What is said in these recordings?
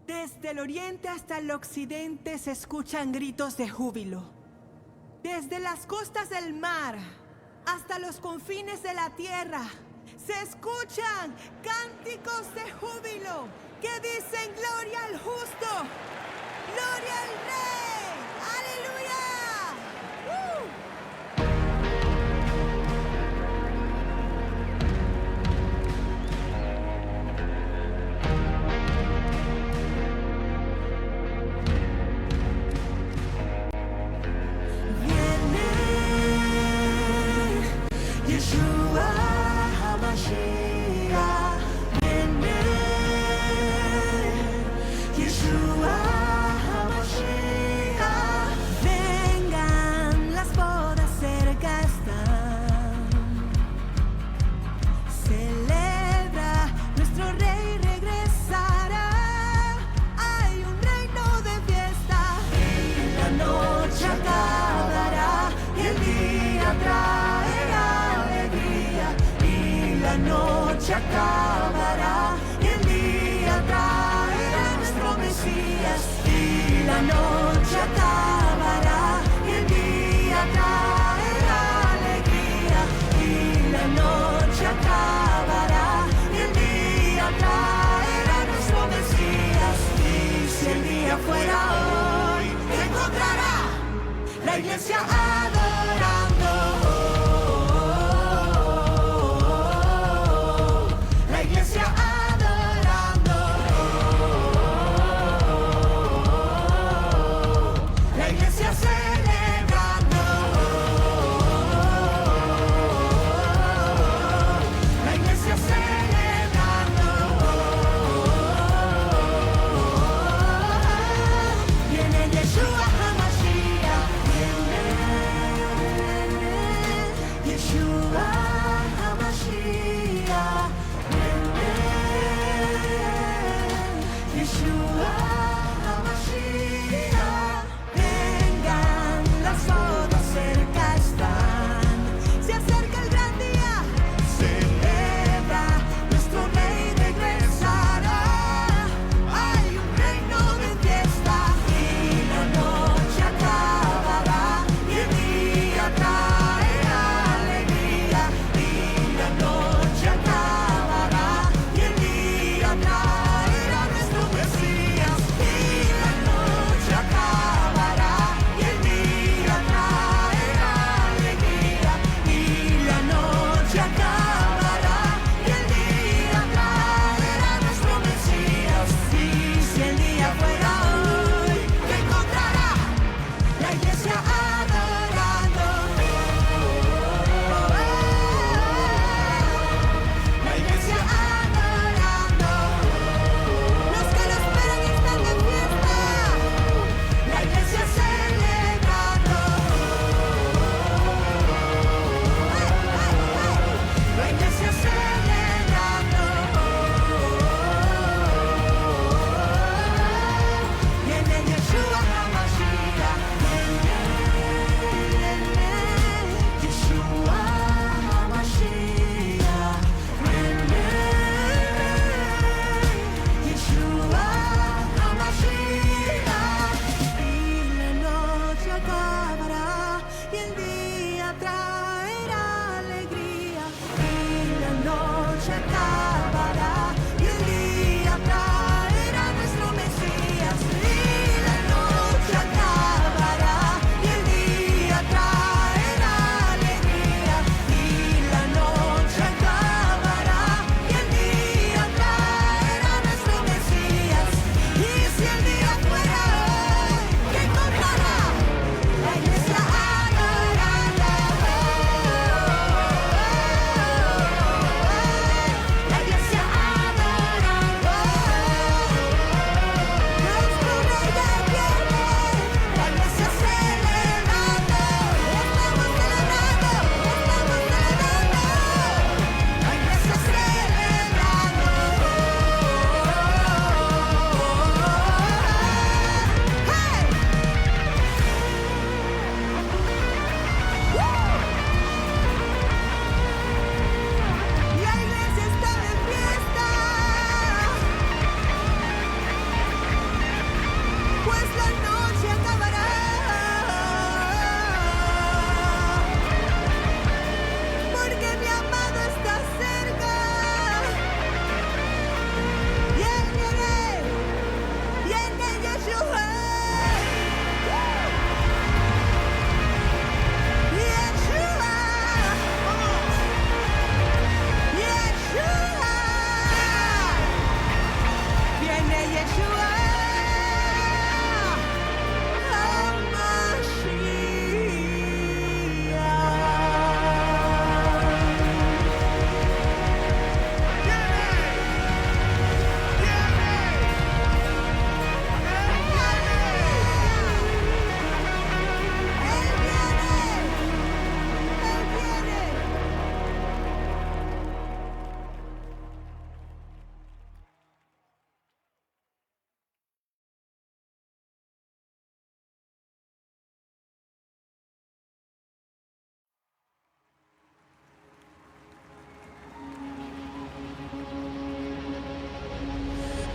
Desde el oriente hasta el occidente se escuchan gritos de júbilo. Desde las costas del mar hasta los confines de la tierra se escuchan cánticos de júbilo que dicen gloria al justo, gloria al Rey, aleluya. Yeshua HaMashiach, Yeshua HaMashiach. Vengan, las bodas cerca están. Celebra, nuestro Rey regresará. Hay un reino de fiesta. Y la noche acabará y el día traerá alegría. Y la noche acabará y el día traerá nuestro Mesías. Y la noche acabará y el día traerá alegría. Y la noche acabará y el día traerá nuestro Mesías. Y si el día fuera hoy, ¿qué encontrará? La iglesia adorando. La iglesia adorando. La iglesia celebrando. La iglesia celebrando. Viene Yeshua HaMashiach. Viene. pues la noche acabará. Porque mi amado está cerca. Y él viene. Viene Yeshua. Yeshua. Yeshua. Viene Yeshua.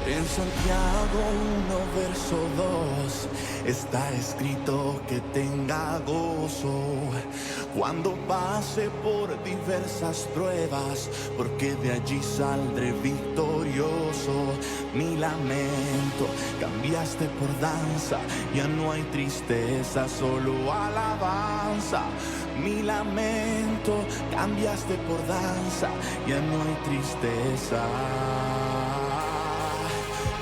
En Santiago 1, verso 2, está escrito que tenga gozo cuando pase por diversas pruebas, porque de allí saldré victorioso. Mi lamento cambiaste por danza, ya no hay tristeza, solo alabanza. Mi lamento cambiaste por danza, ya no hay tristeza.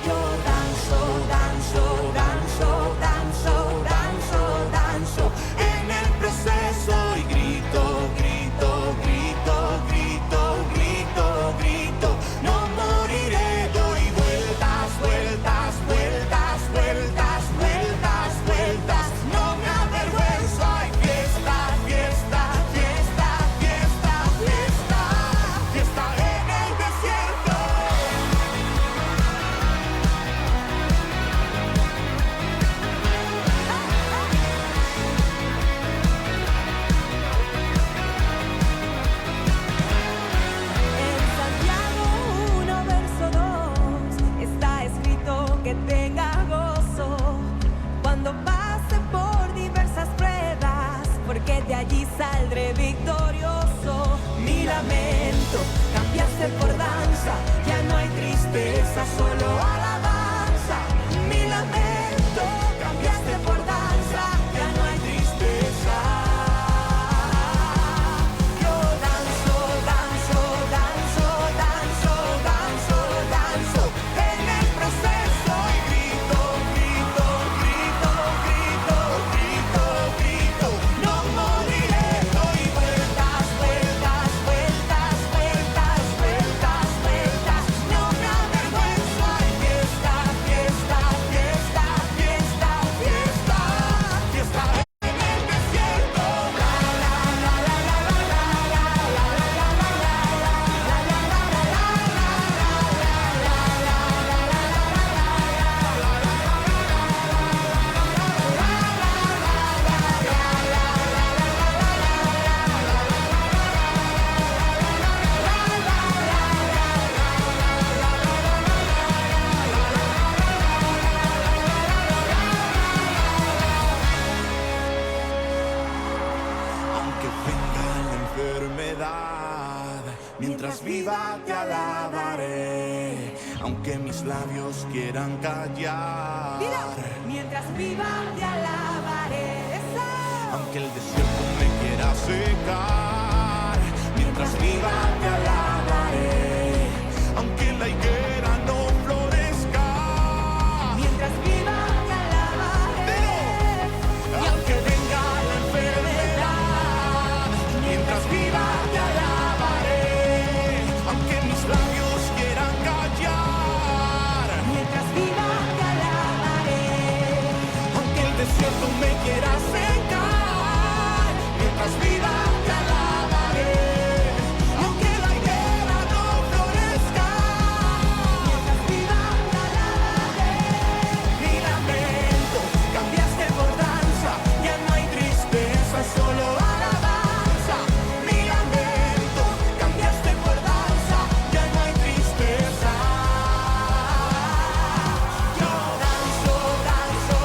Yo danzo, danzo, danzo, danzo, danzo, danzo en el proceso y grito, grito, grito, grito, grito, grito. No moriré, doy vueltas, vueltas, vueltas, vueltas, vueltas, vueltas. No me avergüenzo, hay fiesta, fiesta, fiesta, fiesta, fiesta, fiesta en el desierto. En Santiago 1, verso 2, está escrito que tenga gozo cuando pase por diversas pruebas, porque de allí saldré victorioso. Mi lamento cambiaste por danza, ya no hay tristeza, solo alabanza. Mi lamento cambiaste por danza, ya no hay tristeza. Yo danzo, danzo, danzo, danzo, danzo, danzo en el proceso y grito, grito, grito, grito, grito, grito. No moriré, doy vueltas, vueltas, vueltas, vueltas, vueltas, vueltas. No me avergüenzo, hay fiesta, fiesta, fiesta, fiesta, fiesta, fiesta en el desierto. Aunque venga la enfermedad, mientras viva te alabaré. Aunque mis labios quieran callar, Mira, mientras viva te alabaré. Eso. aunque el desierto me quiera secar, mientras viva te alabaré. Aunque la higuera no florezca, Mientras viva te alabaré. y aunque venga la enfermedad, mientras viva te alabaré. Aunque mis labios quieran callar, Mientras viva te alabaré. aunque el desierto me quiera secar, mientras viva te alabaré. Aunque la higuera no florezca, Mientras viva te alabaré. mi lamento cambiaste por danza, ya no hay tristeza, solo alabanza. Mi lamento cambiaste por danza, ya no hay tristeza. Yo danzo, danzo,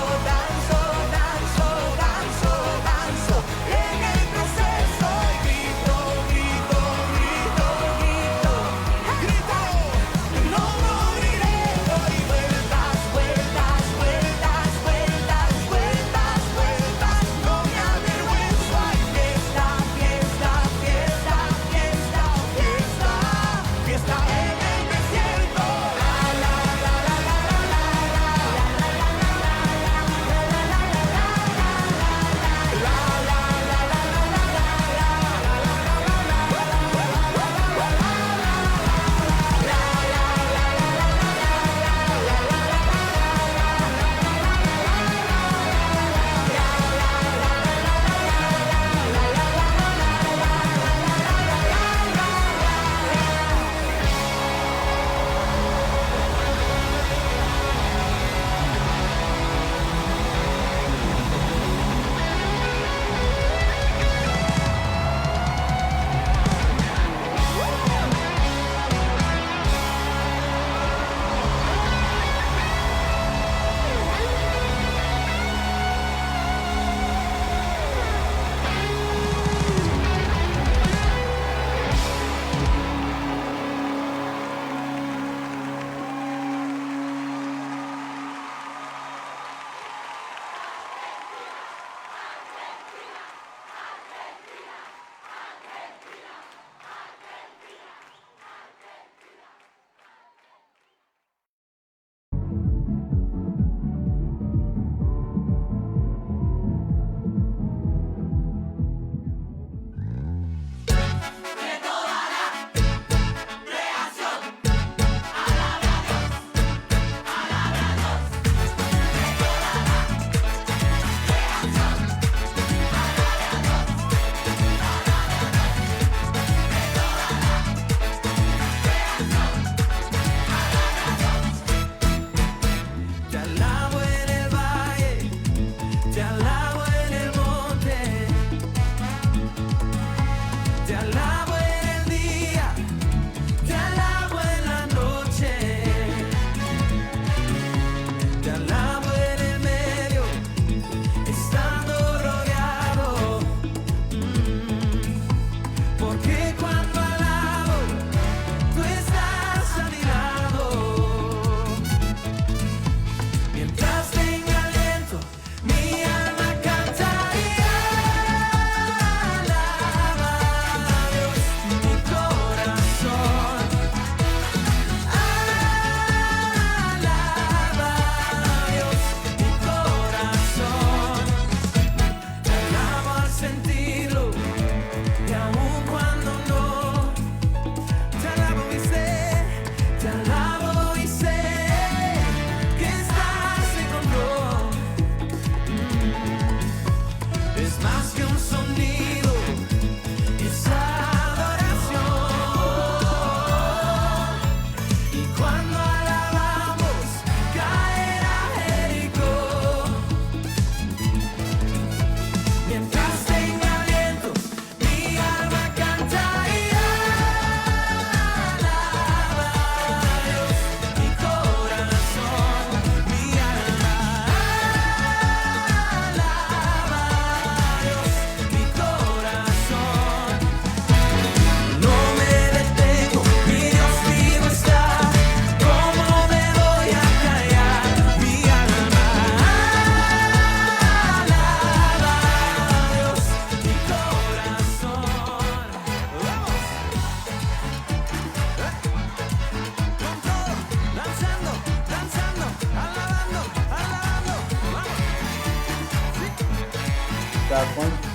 ¿Cada cuánto?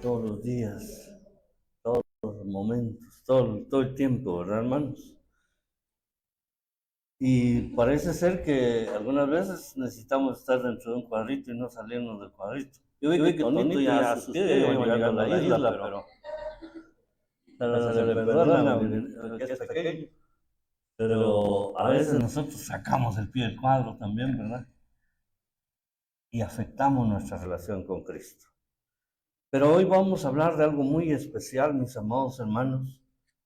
Todos los días, todos los momentos, todo el tiempo, ¿verdad, hermanos? Y parece ser que algunas veces necesitamos estar dentro de un cuadrito y no salirnos del cuadrito. Yo vi que Tonito ya asustió, ya iba llegando a la isla, pero se le perdona porque es pequeño. Pero a veces nosotros sacamos el pie del cuadro también, ¿verdad? Y afectamos nuestra relación con Cristo. Pero hoy vamos a hablar de algo muy especial, mis amados hermanos,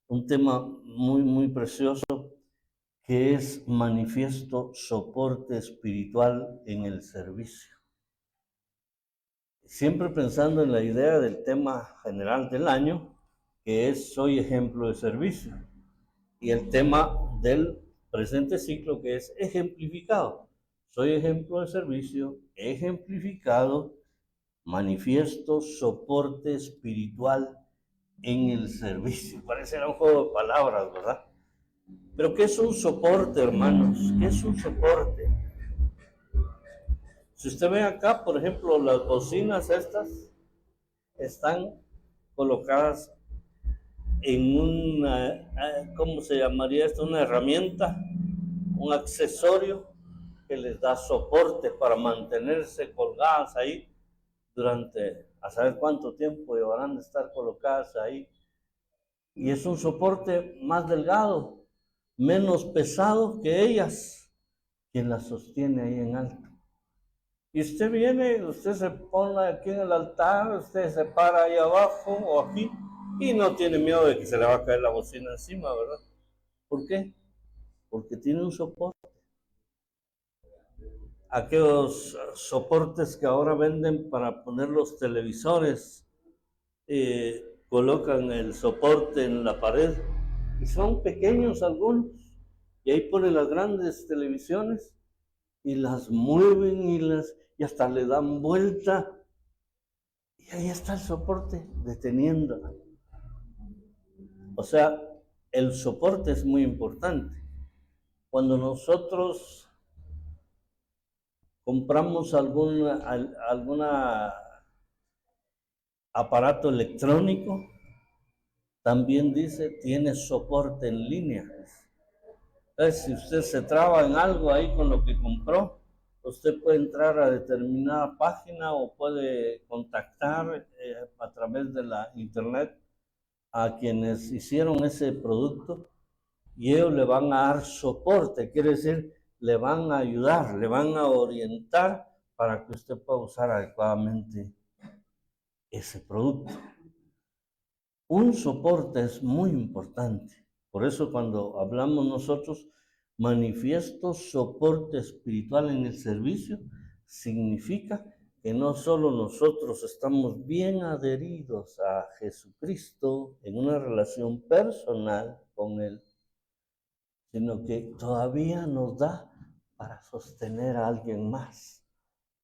un tema muy precioso, que es manifiesto soporte espiritual en el servicio. Siempre pensando en la idea del tema general del año, que es soy ejemplo de servicio, y el tema del presente ciclo, que es ejemplificado. Soy ejemplo de servicio, ejemplificado, manifiesto soporte espiritual en el servicio. Parece un juego de palabras, ¿verdad? Pero ¿qué es un soporte, hermanos? ¿Qué es un soporte? Si usted ve acá, por ejemplo, las bocinas estas están colocadas en una, ¿cómo se llamaría esto? Una herramienta, un accesorio que les da soporte para mantenerse colgadas ahí durante, a saber cuánto tiempo llevarán de estar colocadas ahí. Y es un soporte más delgado, menos pesado que ellas, quien las sostiene ahí en alto. Y usted viene, usted se pone aquí en el altar, usted se para ahí abajo o aquí y no tiene miedo de que se le va a caer la bocina encima, ¿verdad? ¿Por qué? Porque tiene un soporte. Aquellos soportes que ahora venden para poner los televisores, colocan el soporte en la pared y son pequeños algunos. Y ahí ponen las grandes televisiones y las mueven y hasta le dan vuelta. Y ahí está el soporte deteniéndola. O sea, el soporte es muy importante. Cuando nosotros compramos algún aparato electrónico, también dice tiene soporte en línea. Entonces, si usted se traba en algo ahí con lo que compró, usted puede entrar a determinada página o puede contactar a través de la internet a quienes hicieron ese producto y ellos le van a dar soporte, quiere decir, le van a ayudar, le van a orientar para que usted pueda usar adecuadamente ese producto. Un soporte es muy importante. Por eso cuando hablamos nosotros, manifiesto soporte espiritual en el servicio, significa que no solo nosotros estamos bien adheridos a Jesucristo en una relación personal con Él, sino que todavía nos da para sostener a alguien más,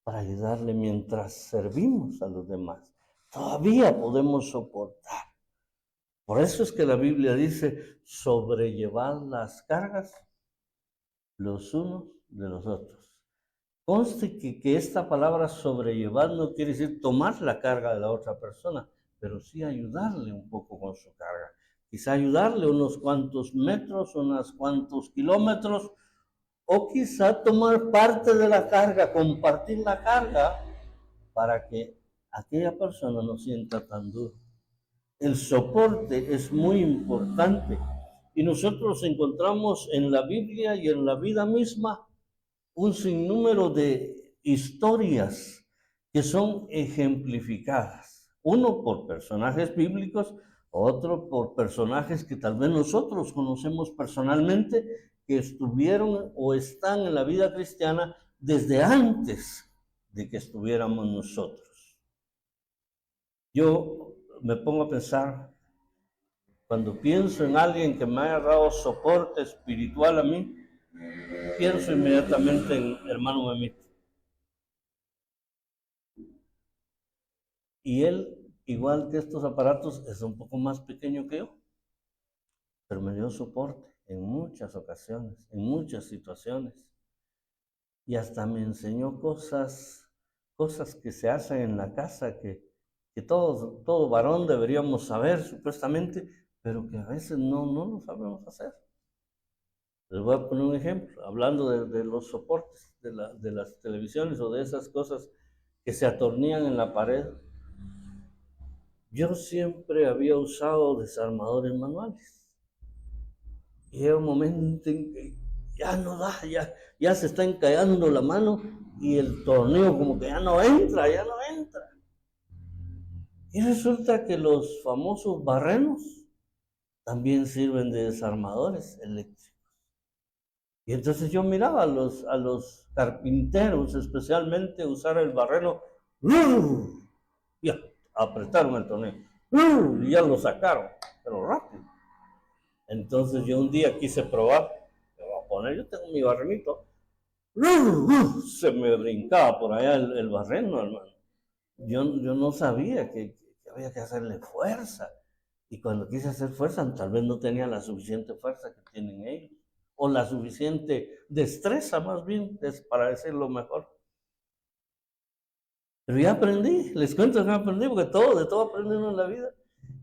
para ayudarle mientras servimos a los demás. Todavía podemos soportar. Por eso es que la Biblia dice, sobrellevad las cargas los unos de los otros. Conste que esta palabra sobrellevar no quiere decir tomar la carga de la otra persona, pero sí ayudarle un poco con su carga. Quizá ayudarle unos cuantos metros, unos cuantos kilómetros, o quizá tomar parte de la carga, compartir la carga, para que aquella persona no sienta tan duro. El soporte es muy importante y nosotros encontramos en la Biblia y en la vida misma un sinnúmero de historias que son ejemplificadas, uno por personajes bíblicos, otro por personajes que tal vez nosotros conocemos personalmente, que estuvieron o están en la vida cristiana desde antes de que estuviéramos nosotros. Yo me pongo a pensar, cuando pienso en alguien que me haya dado soporte espiritual a mí, pienso inmediatamente en hermano Memito. Y él, igual que estos aparatos, es un poco más pequeño que yo, pero me dio soporte en muchas ocasiones, en muchas situaciones. Y hasta me enseñó cosas cosas que se hacen en la casa que todo varón deberíamos saber supuestamente, pero que a veces no lo sabemos hacer. Les voy a poner un ejemplo, hablando de los soportes de las televisiones o de esas cosas que se atornillan en la pared. Yo siempre había usado desarmadores manuales. Y llega un momento en que ya no da, ya se está encallando la mano y el tornillo como que ya no entra. Y resulta que los famosos barrenos también sirven de desarmadores eléctricos. Y entonces yo miraba a los carpinteros especialmente usar el barreno y apretaron el tornillo y ya lo sacaron, pero rápido. Entonces yo un día quise probar, me voy a poner, yo tengo mi barrenito, se me brincaba por allá el barreno, hermano. Yo no sabía que había que hacerle fuerza. Y cuando quise hacer fuerza, tal vez no tenía la suficiente fuerza que tienen ellos. O la suficiente destreza, más bien, para decirlo mejor. Pero ya aprendí, les cuento que aprendí, porque de todo aprendí uno en la vida.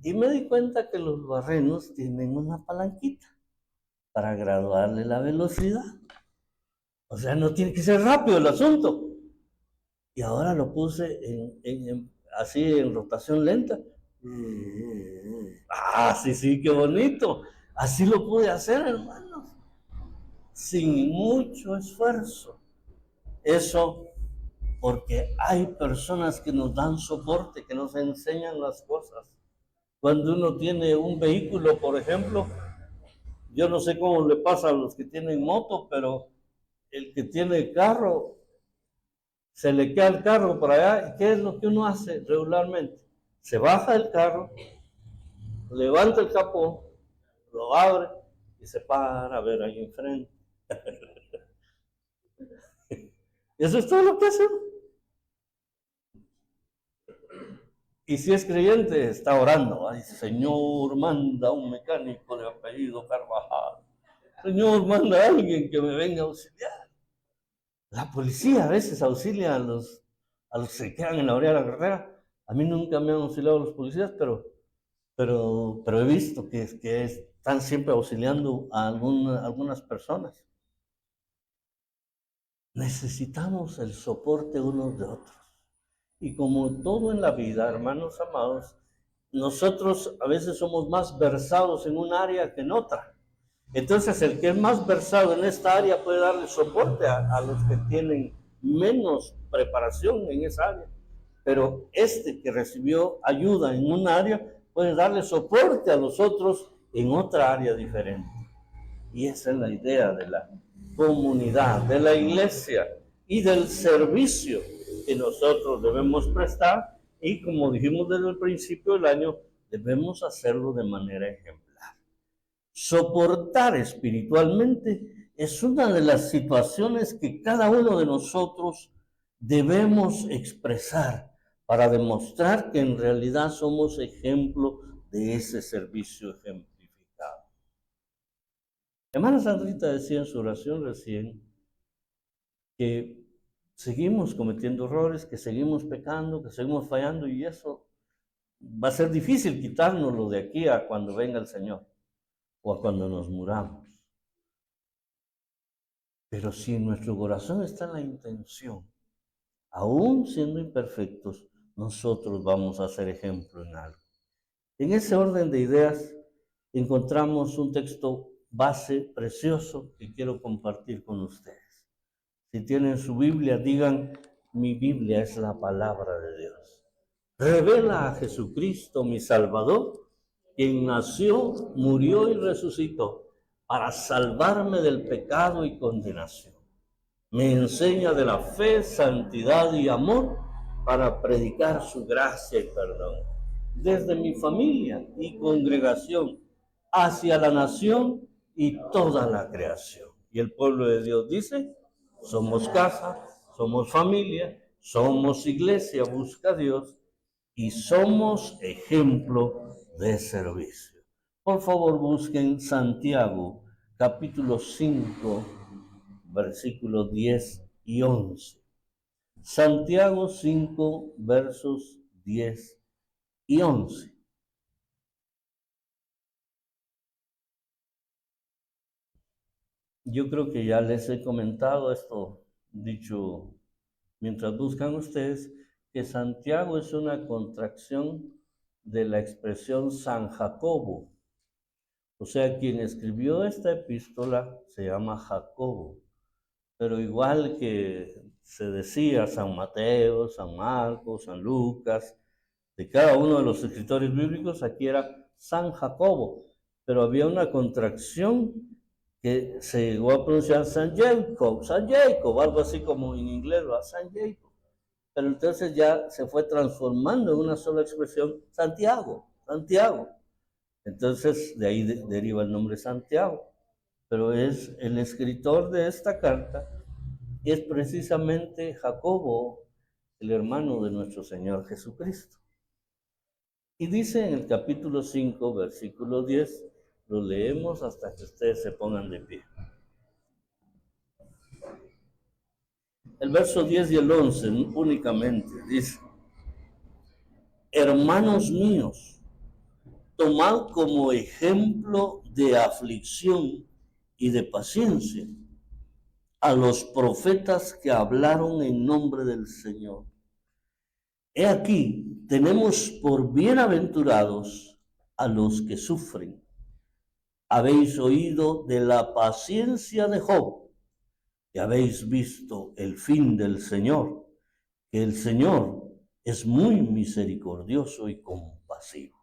Y me di cuenta que los barrenos tienen una palanquita para graduarle la velocidad. O sea, no tiene que ser rápido el asunto. Y ahora lo puse así en rotación lenta. Ah, sí, qué bonito. Así lo pude hacer, hermanos. Sin mucho esfuerzo. Eso porque hay personas que nos dan soporte, que nos enseñan las cosas. Cuando uno tiene un vehículo, por ejemplo, yo no sé cómo le pasa a los que tienen moto, pero el que tiene carro, se le queda el carro por allá. ¿Y qué es lo que uno hace regularmente? Se baja del carro, levanta el capó, lo abre y se para a ver ahí enfrente. Eso es todo lo que hace. Y si es creyente, está orando. Ay, Señor, manda un mecánico de apellido Carvajal. Señor, manda a alguien que me venga a auxiliar. La policía a veces auxilia a los que se quedan en la orilla de la carretera. A mí nunca me han auxiliado los policías, pero he visto que están siempre auxiliando a algunas personas. Necesitamos el soporte unos de otros. Y como todo en la vida, hermanos amados, nosotros a veces somos más versados en un área que en otra. Entonces, el que es más versado en esta área puede darle soporte a los que tienen menos preparación en esa área. Pero este que recibió ayuda en un área puede darle soporte a los otros en otra área diferente. Y esa es la idea de la comunidad, de la iglesia y del servicio que nosotros debemos prestar, y como dijimos desde el principio del año, debemos hacerlo de manera ejemplar. Soportar espiritualmente es una de las situaciones que cada uno de nosotros debemos expresar para demostrar que en realidad somos ejemplo de ese servicio ejemplificado. Hermana Sandrita decía en su oración recién que seguimos cometiendo errores, que seguimos pecando, que seguimos fallando, y eso va a ser difícil quitárnoslo de aquí a cuando venga el Señor o a cuando nos muramos. Pero si en nuestro corazón está la intención, aún siendo imperfectos, nosotros vamos a ser ejemplo en algo. En ese orden de ideas encontramos un texto base precioso que quiero compartir con ustedes. Si tienen su Biblia, digan: mi Biblia es la palabra de Dios. Revela a Jesucristo, mi Salvador, quien nació, murió y resucitó para salvarme del pecado y condenación. Me enseña de la fe, santidad y amor para predicar su gracia y perdón. Desde mi familia y congregación hacia la nación y toda la creación. Y el pueblo de Dios dice: somos casa, somos familia, somos iglesia, busca a Dios, y somos ejemplo de servicio. Por favor, busquen Santiago, capítulo 5, versículos 10 y 11. Santiago 5, versos 10 y 11. Yo creo que ya les he comentado esto, dicho mientras buscan ustedes, que Santiago es una contracción de la expresión San Jacobo. O sea, quien escribió esta epístola se llama Jacobo, pero igual que se decía San Mateo, San Marcos, San Lucas, de cada uno de los escritores bíblicos, aquí era San Jacobo, pero había una contracción que se llegó a pronunciar San Jacob, algo así como en inglés, ¿va? San Jacob. Pero entonces ya se fue transformando en una sola expresión, Santiago. Entonces de ahí deriva el nombre Santiago. Pero es el escritor de esta carta, es precisamente Jacobo, el hermano de nuestro Señor Jesucristo. Y dice en el capítulo 5, versículo 10, lo leemos hasta que ustedes se pongan de pie. El verso 10 y el 11 únicamente dice: hermanos míos, tomad como ejemplo de aflicción y de paciencia a los profetas que hablaron en nombre del Señor. He aquí, tenemos por bienaventurados a los que sufren. Habéis oído de la paciencia de Job y habéis visto el fin del Señor, que el Señor es muy misericordioso y compasivo.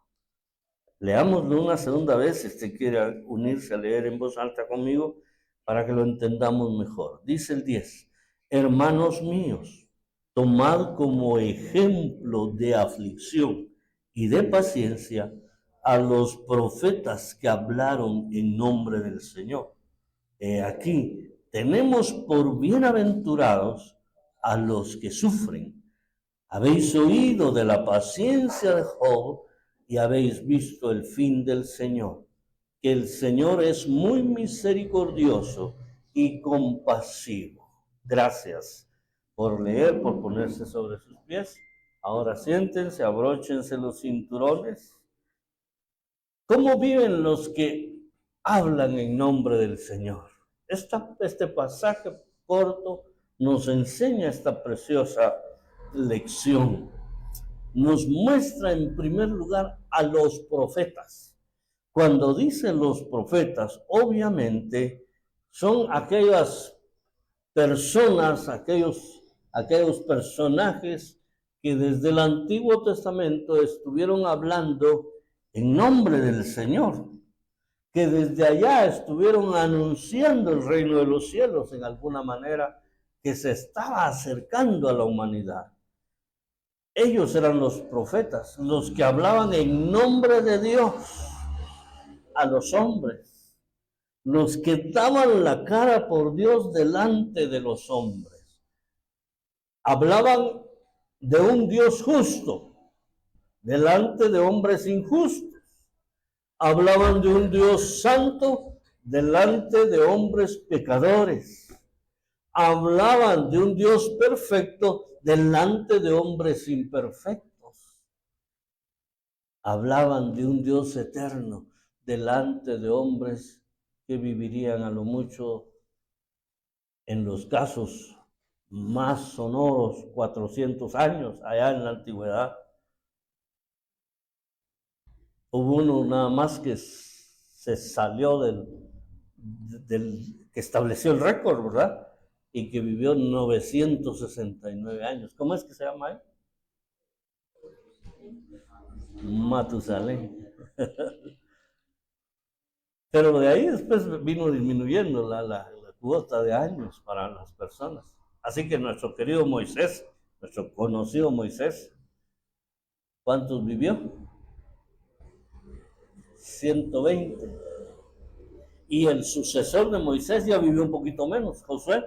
Leámoslo una segunda vez, si usted quiere unirse a leer en voz alta conmigo, para que lo entendamos mejor. Dice el 10, hermanos míos, tomad como ejemplo de aflicción y de paciencia a los profetas que hablaron en nombre del Señor. He aquí, tenemos por bienaventurados a los que sufren. Habéis oído de la paciencia de Job y habéis visto el fin del Señor, que el Señor es muy misericordioso y compasivo. Gracias por leer, por ponerse sobre sus pies. Ahora siéntense, abróchense los cinturones. ¿Cómo viven los que hablan en nombre del Señor? Este pasaje corto nos enseña esta preciosa lección. Nos muestra en primer lugar a los profetas. Cuando dice los profetas, obviamente son aquellas personas, aquellos personajes que desde el Antiguo Testamento estuvieron hablando en nombre del Señor, que desde allá estuvieron anunciando el reino de los cielos en alguna manera, que se estaba acercando a la humanidad. Ellos eran los profetas, los que hablaban en nombre de Dios a los hombres, los que daban la cara por Dios delante de los hombres. Hablaban de un Dios justo delante de hombres injustos. Hablaban de un Dios santo delante de hombres pecadores. Hablaban de un Dios perfecto delante de hombres imperfectos. Hablaban de un Dios eterno delante de hombres que vivirían a lo mucho, en los casos más sonoros, 400 años allá en la antigüedad. Hubo uno nada más que se salió del que estableció el récord, ¿verdad? Y que vivió 969 años. ¿Cómo es que se llama él? Matusalén. Pero de ahí después vino disminuyendo la cuota de años para las personas. Así que nuestro querido Moisés, nuestro conocido Moisés, ¿cuántos vivió? 120. Y el sucesor de Moisés ya vivió un poquito menos, Josué,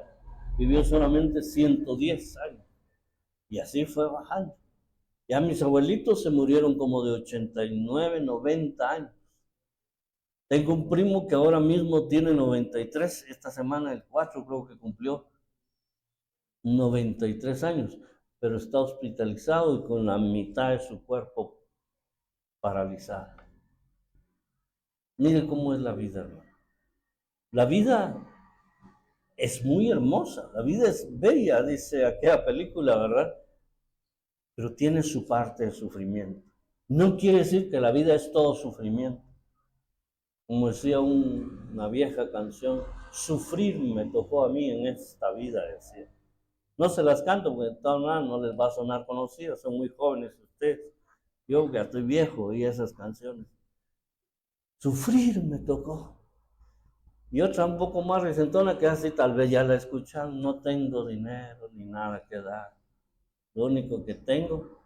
vivió solamente 110 años. Y así fue bajando. Ya mis abuelitos se murieron como de 89, 90 años. Tengo un primo que ahora mismo tiene 93, esta semana el 4 creo que cumplió. 93 años, pero está hospitalizado y con la mitad de su cuerpo paralizado. Mire cómo es la vida, hermano. La vida es muy hermosa, la vida es bella, dice aquella película, ¿verdad? Pero tiene su parte de sufrimiento. No quiere decir que la vida es todo sufrimiento. Como decía una vieja canción, sufrir me tocó a mí en esta vida, decía. No se las canto porque de todas maneras no les va a sonar conocidas, son muy jóvenes ustedes. Yo que estoy viejo oí esas canciones. Sufrir me tocó. Y otra un poco más recentona que así tal vez ya la escuchan, no tengo dinero ni nada que dar. Lo único que tengo,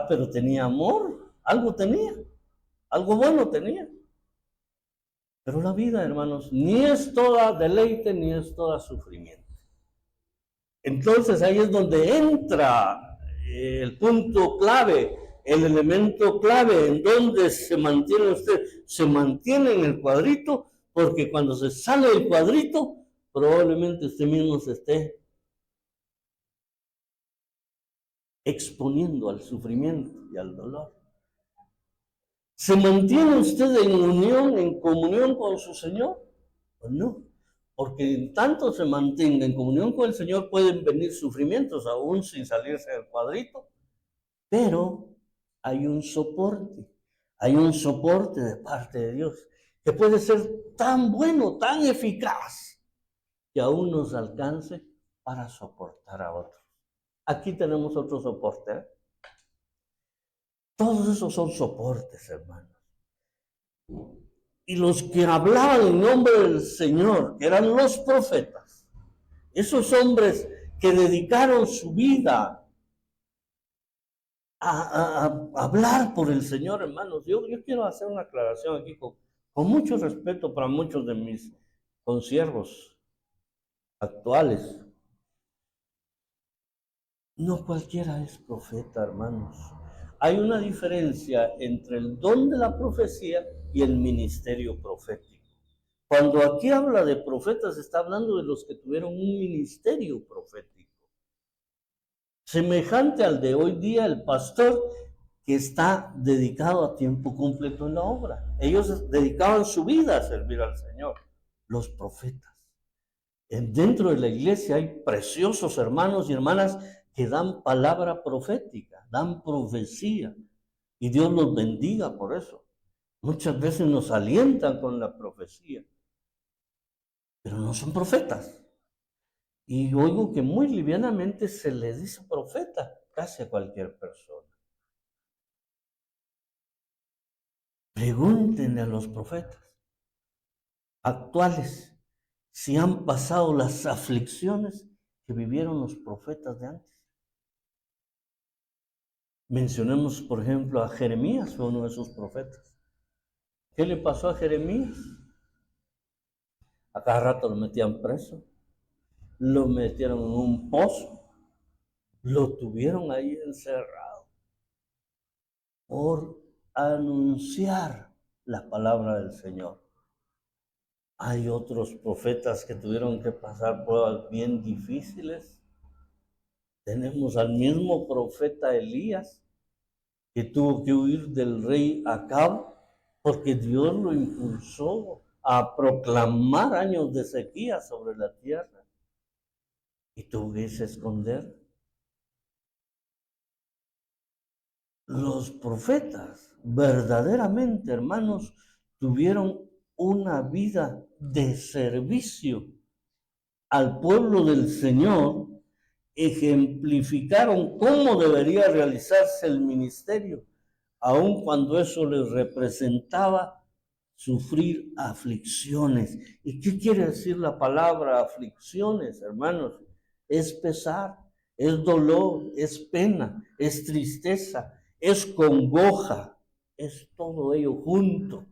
pero tenía amor, algo tenía, algo bueno tenía. Pero la vida, hermanos, ni es toda deleite ni es toda sufrimiento. Entonces ahí es donde entra el punto clave, el elemento clave en donde se mantiene usted. Se mantiene en el cuadrito, porque cuando se sale del cuadrito, probablemente usted mismo se esté exponiendo al sufrimiento y al dolor. ¿Se mantiene usted en unión, en comunión con su Señor? ¿O no? Porque en tanto se mantenga en comunión con el Señor, pueden venir sufrimientos aún sin salirse del cuadrito, pero hay un soporte de parte de Dios, que puede ser tan bueno, tan eficaz, que aún nos alcance para soportar a otros. Aquí tenemos otro soporte, ¿eh? Todos esos son soportes, hermanos. Y los que hablaban en nombre del Señor, que eran los profetas, esos hombres que dedicaron su vida a hablar por el Señor, hermanos. Yo quiero hacer una aclaración aquí con mucho respeto para muchos de mis consiervos actuales. No cualquiera es profeta, hermanos. Hay una diferencia entre el don de la profecía y el ministerio profético. Cuando aquí habla de profetas, está hablando de los que tuvieron un ministerio profético, semejante al de hoy día el pastor que está dedicado a tiempo completo en la obra. Ellos dedicaban su vida a servir al Señor, los profetas. Dentro de la iglesia hay preciosos hermanos y hermanas que dan palabra profética, dan profecía, y Dios los bendiga por eso. Muchas veces nos alientan con la profecía, pero no son profetas. Y oigo que muy livianamente se le dice profeta casi a cualquier persona. Pregúntenle a los profetas actuales si han pasado las aflicciones que vivieron los profetas de antes. Mencionemos, por ejemplo, a Jeremías, fue uno de esos profetas. ¿Qué le pasó a Jeremías? A cada rato lo metían preso, lo metieron en un pozo, lo tuvieron ahí encerrado por anunciar la palabra del Señor. Hay otros profetas que tuvieron que pasar pruebas bien difíciles. Tenemos al mismo profeta Elías, que tuvo que huir del rey Acab, porque Dios lo impulsó a proclamar años de sequía sobre la tierra. Y tuvo que irse a esconder. Los profetas, verdaderamente, hermanos, tuvieron una vida de servicio al pueblo del Señor, ejemplificaron cómo debería realizarse el ministerio, aun cuando eso les representaba sufrir aflicciones. ¿Y qué quiere decir la palabra aflicciones, hermanos? Es pesar, es dolor, es pena, es tristeza, es congoja, es todo ello junto.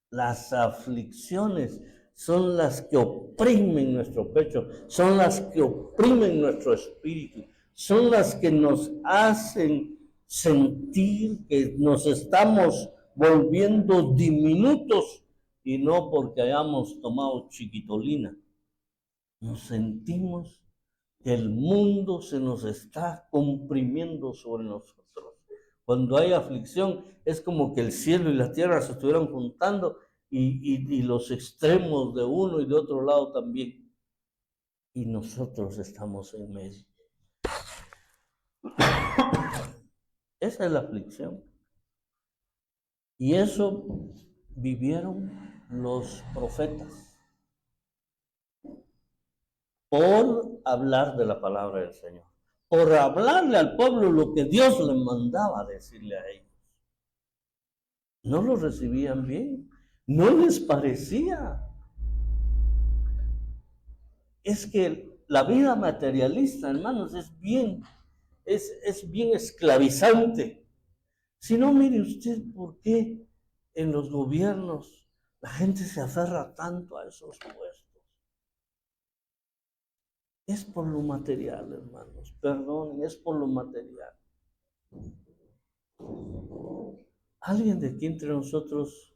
Las aflicciones son las que oprimen nuestro pecho, son las que oprimen nuestro espíritu, son las que nos hacen sentir que nos estamos volviendo diminutos, y no porque hayamos tomado chiquitolina. Nos sentimos que el mundo se nos está comprimiendo sobre nosotros. Cuando hay aflicción, es como que el cielo y la tierra se estuvieran juntando y los extremos de uno y de otro lado también. Y nosotros estamos en medio. Esa es la aflicción. Y eso vivieron los profetas por hablar de la palabra del Señor, por hablarle al pueblo lo que Dios le mandaba decirle a ellos. No lo recibían bien, no les parecía. Es que la vida materialista, hermanos, es bien esclavizante. Si no, mire usted por qué en los gobiernos la gente se aferra tanto a esos puestos. Es por lo material, hermanos, perdonen, es por lo material. ¿Alguien de aquí entre nosotros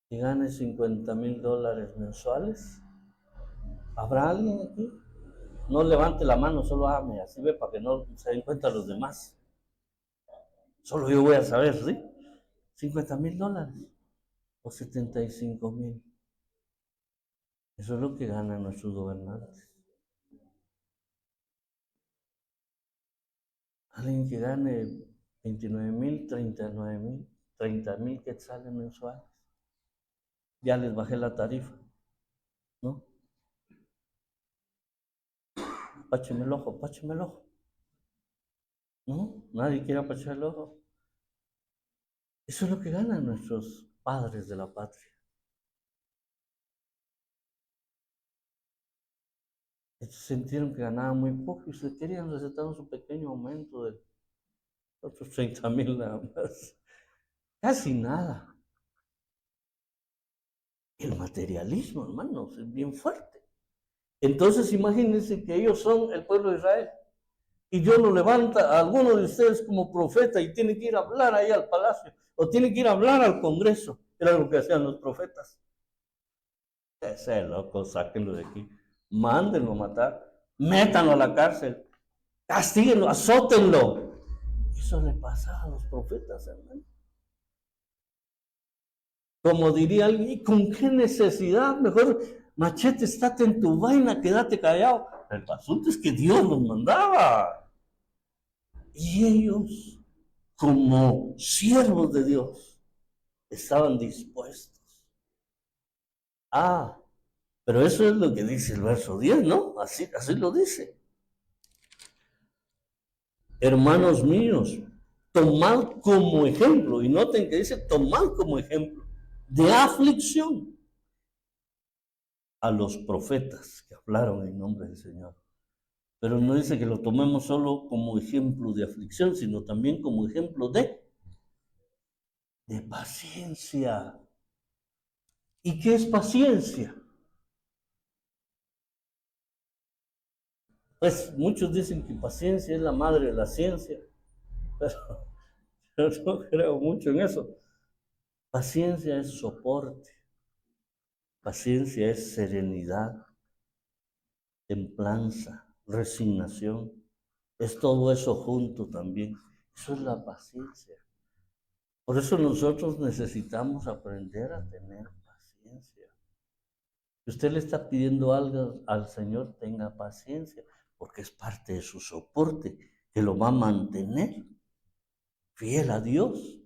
que gane $50,000 mensuales? ¿Habrá alguien aquí? No levante la mano, solo hágame así, ve, para que no se den cuenta los demás. Solo yo voy a saber, ¿sí? $50,000 o 75,000. Eso es lo que ganan nuestros gobernantes. Alguien que gane 29,000, 39,000, 30,000 quetzales mensuales. Ya les bajé la tarifa, ¿no? Pácheme el ojo, pácheme el ojo. ¿No? Nadie quiere apachar el ojo. Eso es lo que ganan nuestros padres de la patria. Ellos sintieron que ganaban muy poco y se querían recetar un pequeño aumento de otros 30,000 nada más. Casi nada. El materialismo, hermanos, es bien fuerte. Entonces imagínense que ellos son el pueblo de Israel y Dios lo levanta a alguno de ustedes como profeta y tiene que ir a hablar ahí al palacio o tiene que ir a hablar al Congreso. Era lo que hacían los profetas. Ese loco, sáquenlo de aquí, mándenlo a matar, métanlo a la cárcel, castíguenlo, azótenlo. Eso le pasaba a los profetas, hermano. Como diría alguien, ¿y con qué necesidad? Mejor machete, estate en tu vaina, quédate callado. El asunto es que Dios los mandaba. Y ellos, como siervos de Dios, estaban dispuestos. Pero eso es lo que dice el verso 10, ¿no? Así lo dice. Hermanos míos, tomad como ejemplo, y noten que dice tomad como ejemplo de aflicción a los profetas que hablaron en nombre del Señor. Pero no dice que lo tomemos solo como ejemplo de aflicción, sino también como ejemplo de paciencia. ¿Y qué es paciencia? Pues muchos dicen que paciencia es la madre de la ciencia, pero no creo mucho en eso. Paciencia es soporte, paciencia es serenidad, templanza, resignación. Es todo eso junto también. Eso es la paciencia. Por eso nosotros necesitamos aprender a tener paciencia. Si usted le está pidiendo algo al Señor, tenga paciencia, porque es parte de su soporte que lo va a mantener fiel a Dios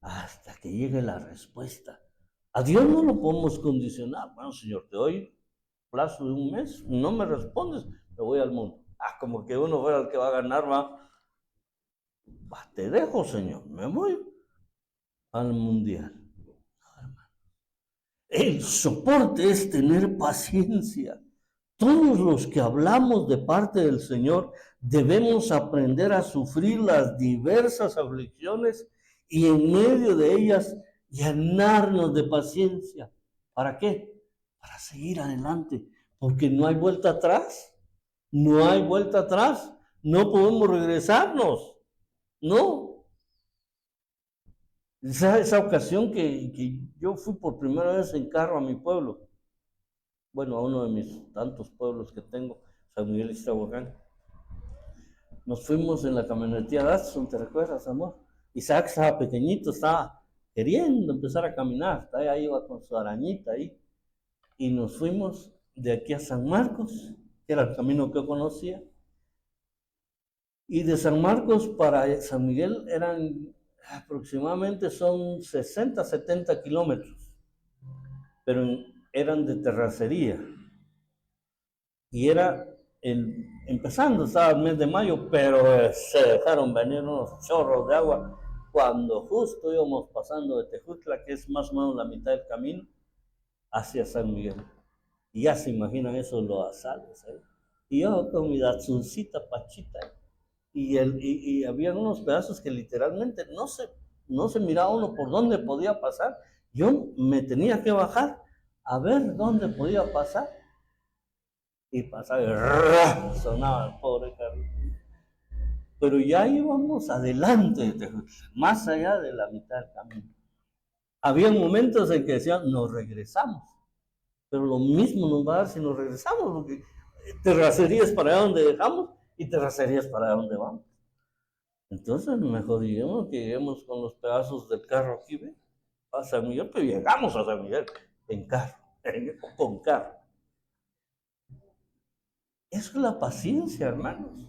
hasta que llegue la respuesta. A Dios no lo podemos condicionar. Bueno, Señor, te doy plazo de un mes, no me respondes, me voy al mundo. Como que uno fuera el que va a ganar, va, te dejo, Señor, me voy al mundial. No, hermano. El soporte es tener paciencia. Todos los que hablamos de parte del Señor debemos aprender a sufrir las diversas aflicciones y en medio de ellas llenarnos de paciencia. ¿Para qué? Para seguir adelante, porque no hay vuelta atrás. No hay vuelta atrás. No podemos regresarnos. No. Esa ocasión que yo fui por primera vez en carro a mi pueblo. Bueno, a uno de mis tantos pueblos que tengo, San Miguel Iztahuacán. Nos fuimos en la camionetilla Datsun, ¿te recuerdas, amor? Isaac estaba pequeñito, estaba queriendo empezar a caminar, ahí iba con su arañita ahí. Y nos fuimos de aquí a San Marcos, que era el camino que yo conocía. Y de San Marcos para San Miguel eran aproximadamente son 60, 70 kilómetros, pero eran de terracería. Y era empezando, estaba el mes de mayo, pero se dejaron venir unos chorros de agua cuando justo íbamos pasando de Tejutla, que es más o menos la mitad del camino, hacia San Miguel. Y ya se imaginan eso, los asales, ¿eh? Y yo con mi Datsuncita pachita, y había unos pedazos que literalmente no se miraba uno por dónde podía pasar. Yo me tenía que bajar a ver dónde podía pasar. Y pasaba y sonaba el pobre carro. Pero ya íbamos adelante de Tejutla, más allá de la mitad del camino. Había momentos en que decían, nos regresamos. Pero lo mismo nos va a dar si nos regresamos, porque terracería es para allá donde dejamos y terracería es para allá donde vamos. Entonces, mejor lleguemos con los pedazos del carro aquí, ¿ve? A San Miguel, pero llegamos a San Miguel en carro, con carro. Eso es la paciencia, hermanos.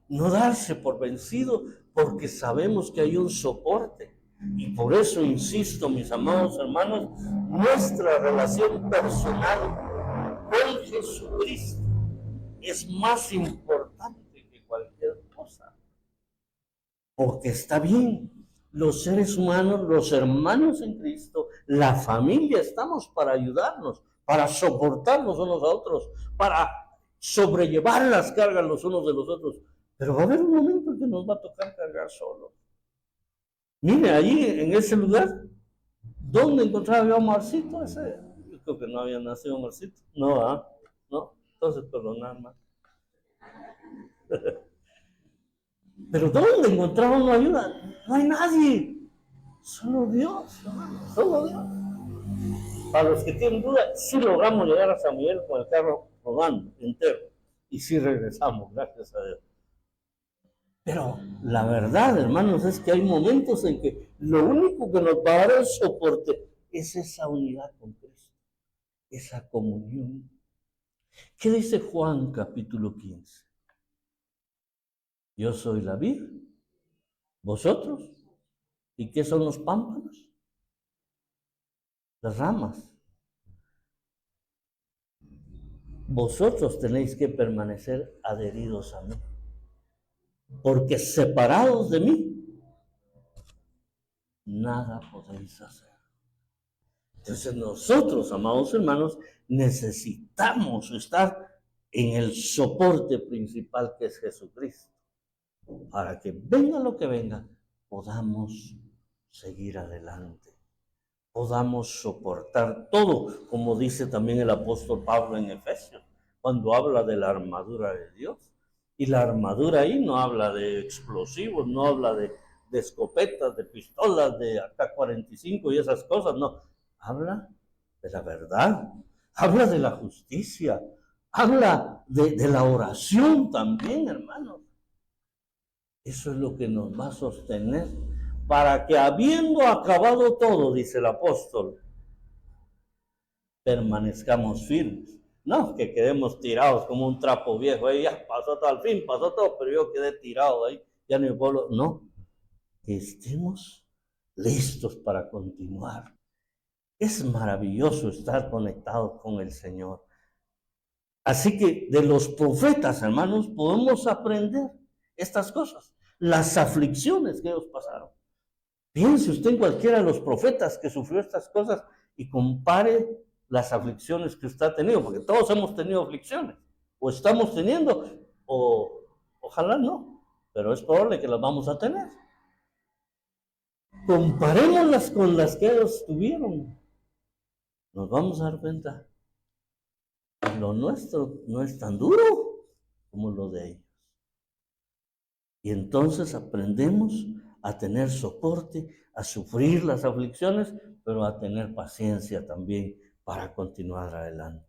No darse por vencido, porque sabemos que hay un soporte. Y por eso insisto, mis amados hermanos, nuestra relación personal con Jesucristo es más importante que cualquier cosa. Porque está bien, los seres humanos, los hermanos en Cristo, la familia, estamos para ayudarnos, para soportarnos unos a otros, para sobrellevar las cargas los unos de los otros. Pero va a haber un momento en que nos va a tocar cargar solos. Mire, allí en ese lugar, ¿dónde encontraba yo a Marcito? Yo creo que no había nacido Marcito. No, no, entonces perdonad, más. Pero ¿dónde encontraba una ayuda? No hay nadie. Solo Dios, hermano, solo Dios. Para los que tienen duda, sí logramos llegar a San Miguel con el carro rodando entero. Y sí regresamos, gracias a Dios. Pero la verdad, hermanos, es que hay momentos en que lo único que nos va a dar el soporte es esa unidad con Cristo, esa comunión. ¿Qué dice Juan capítulo 15? Yo soy la vid, vosotros. ¿Y qué son los pámpanos? Las ramas. Vosotros tenéis que permanecer adheridos a mí. Porque separados de mí, nada podéis hacer. Entonces nosotros, amados hermanos, necesitamos estar en el soporte principal que es Jesucristo. Para que venga lo que venga, podamos seguir adelante. Podamos soportar todo, como dice también el apóstol Pablo en Efesios, cuando habla de la armadura de Dios. Y la armadura ahí no habla de explosivos, no habla de escopetas, de pistolas, de AK-45 y esas cosas, no. Habla de la verdad, habla de la justicia, habla de la oración también, hermanos. Eso es lo que nos va a sostener para que habiendo acabado todo, dice el apóstol, permanezcamos firmes. No, que quedemos tirados como un trapo viejo. Ahí ya pasó todo, al fin pasó todo, pero yo quedé tirado ahí. Ya no puedo. No, que estemos listos para continuar. Es maravilloso estar conectados con el Señor. Así que de los profetas, hermanos, podemos aprender estas cosas. Las aflicciones que ellos pasaron. Piense usted en cualquiera de los profetas que sufrió estas cosas y compare las aflicciones que usted ha tenido, porque todos hemos tenido aflicciones, o estamos teniendo, o ojalá no, pero es probable que las vamos a tener. Comparémoslas con las que ellos tuvieron. Nos vamos a dar cuenta que lo nuestro no es tan duro como lo de ellos. Y entonces aprendemos a tener soporte, a sufrir las aflicciones, pero a tener paciencia también para continuar adelante.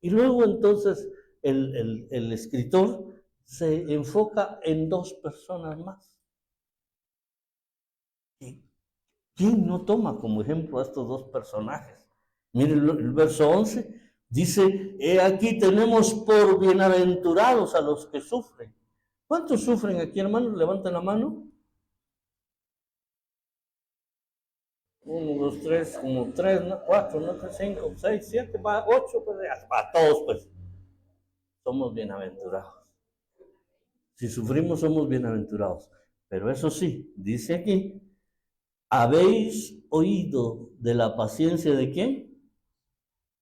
Y luego entonces el escritor se enfoca en dos personas más. ¿Quién no toma como ejemplo a estos dos personajes? Miren el verso 11, dice, he aquí tenemos por bienaventurados a los que sufren. ¿Cuántos sufren aquí, hermanos? Levanten la mano. 1, 2, 3, como 3, 4, 5, 6, 7, 8, pues a todos pues. Somos bienaventurados. Si sufrimos somos bienaventurados. Pero eso sí, dice aquí, ¿habéis oído de la paciencia de quién?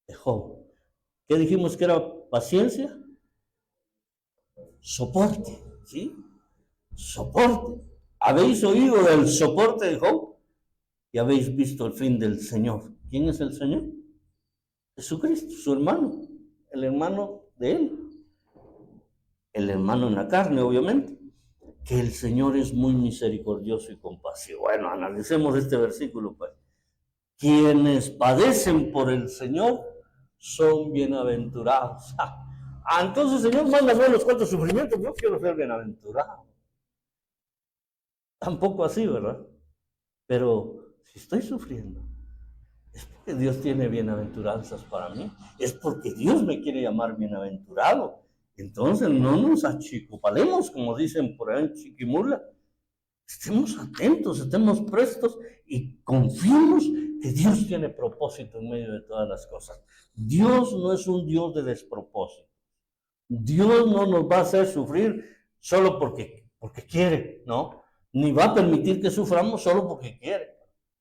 De Job. ¿Qué dijimos que era paciencia? Soporte, ¿sí? Soporte. ¿Habéis oído del soporte de Job? Y habéis visto el fin del Señor. ¿Quién es el Señor? Jesucristo, su hermano, el hermano de él. El hermano en la carne, obviamente. Que el Señor es muy misericordioso y compasivo. Bueno, analicemos este versículo, pues. Quienes padecen por el Señor son bienaventurados. Entonces el Señor manda ver los cuantos sufrimientos. Yo quiero ser bienaventurado. Tampoco así, ¿verdad? Pero si estoy sufriendo, es porque Dios tiene bienaventuranzas para mí. Es porque Dios me quiere llamar bienaventurado. Entonces no nos achicopalemos, como dicen por ahí en Chiquimula. Estemos atentos, estemos prestos y confiemos que Dios tiene propósito en medio de todas las cosas. Dios no es un Dios de despropósito. Dios no nos va a hacer sufrir solo porque quiere, ¿no? Ni va a permitir que suframos solo porque quiere.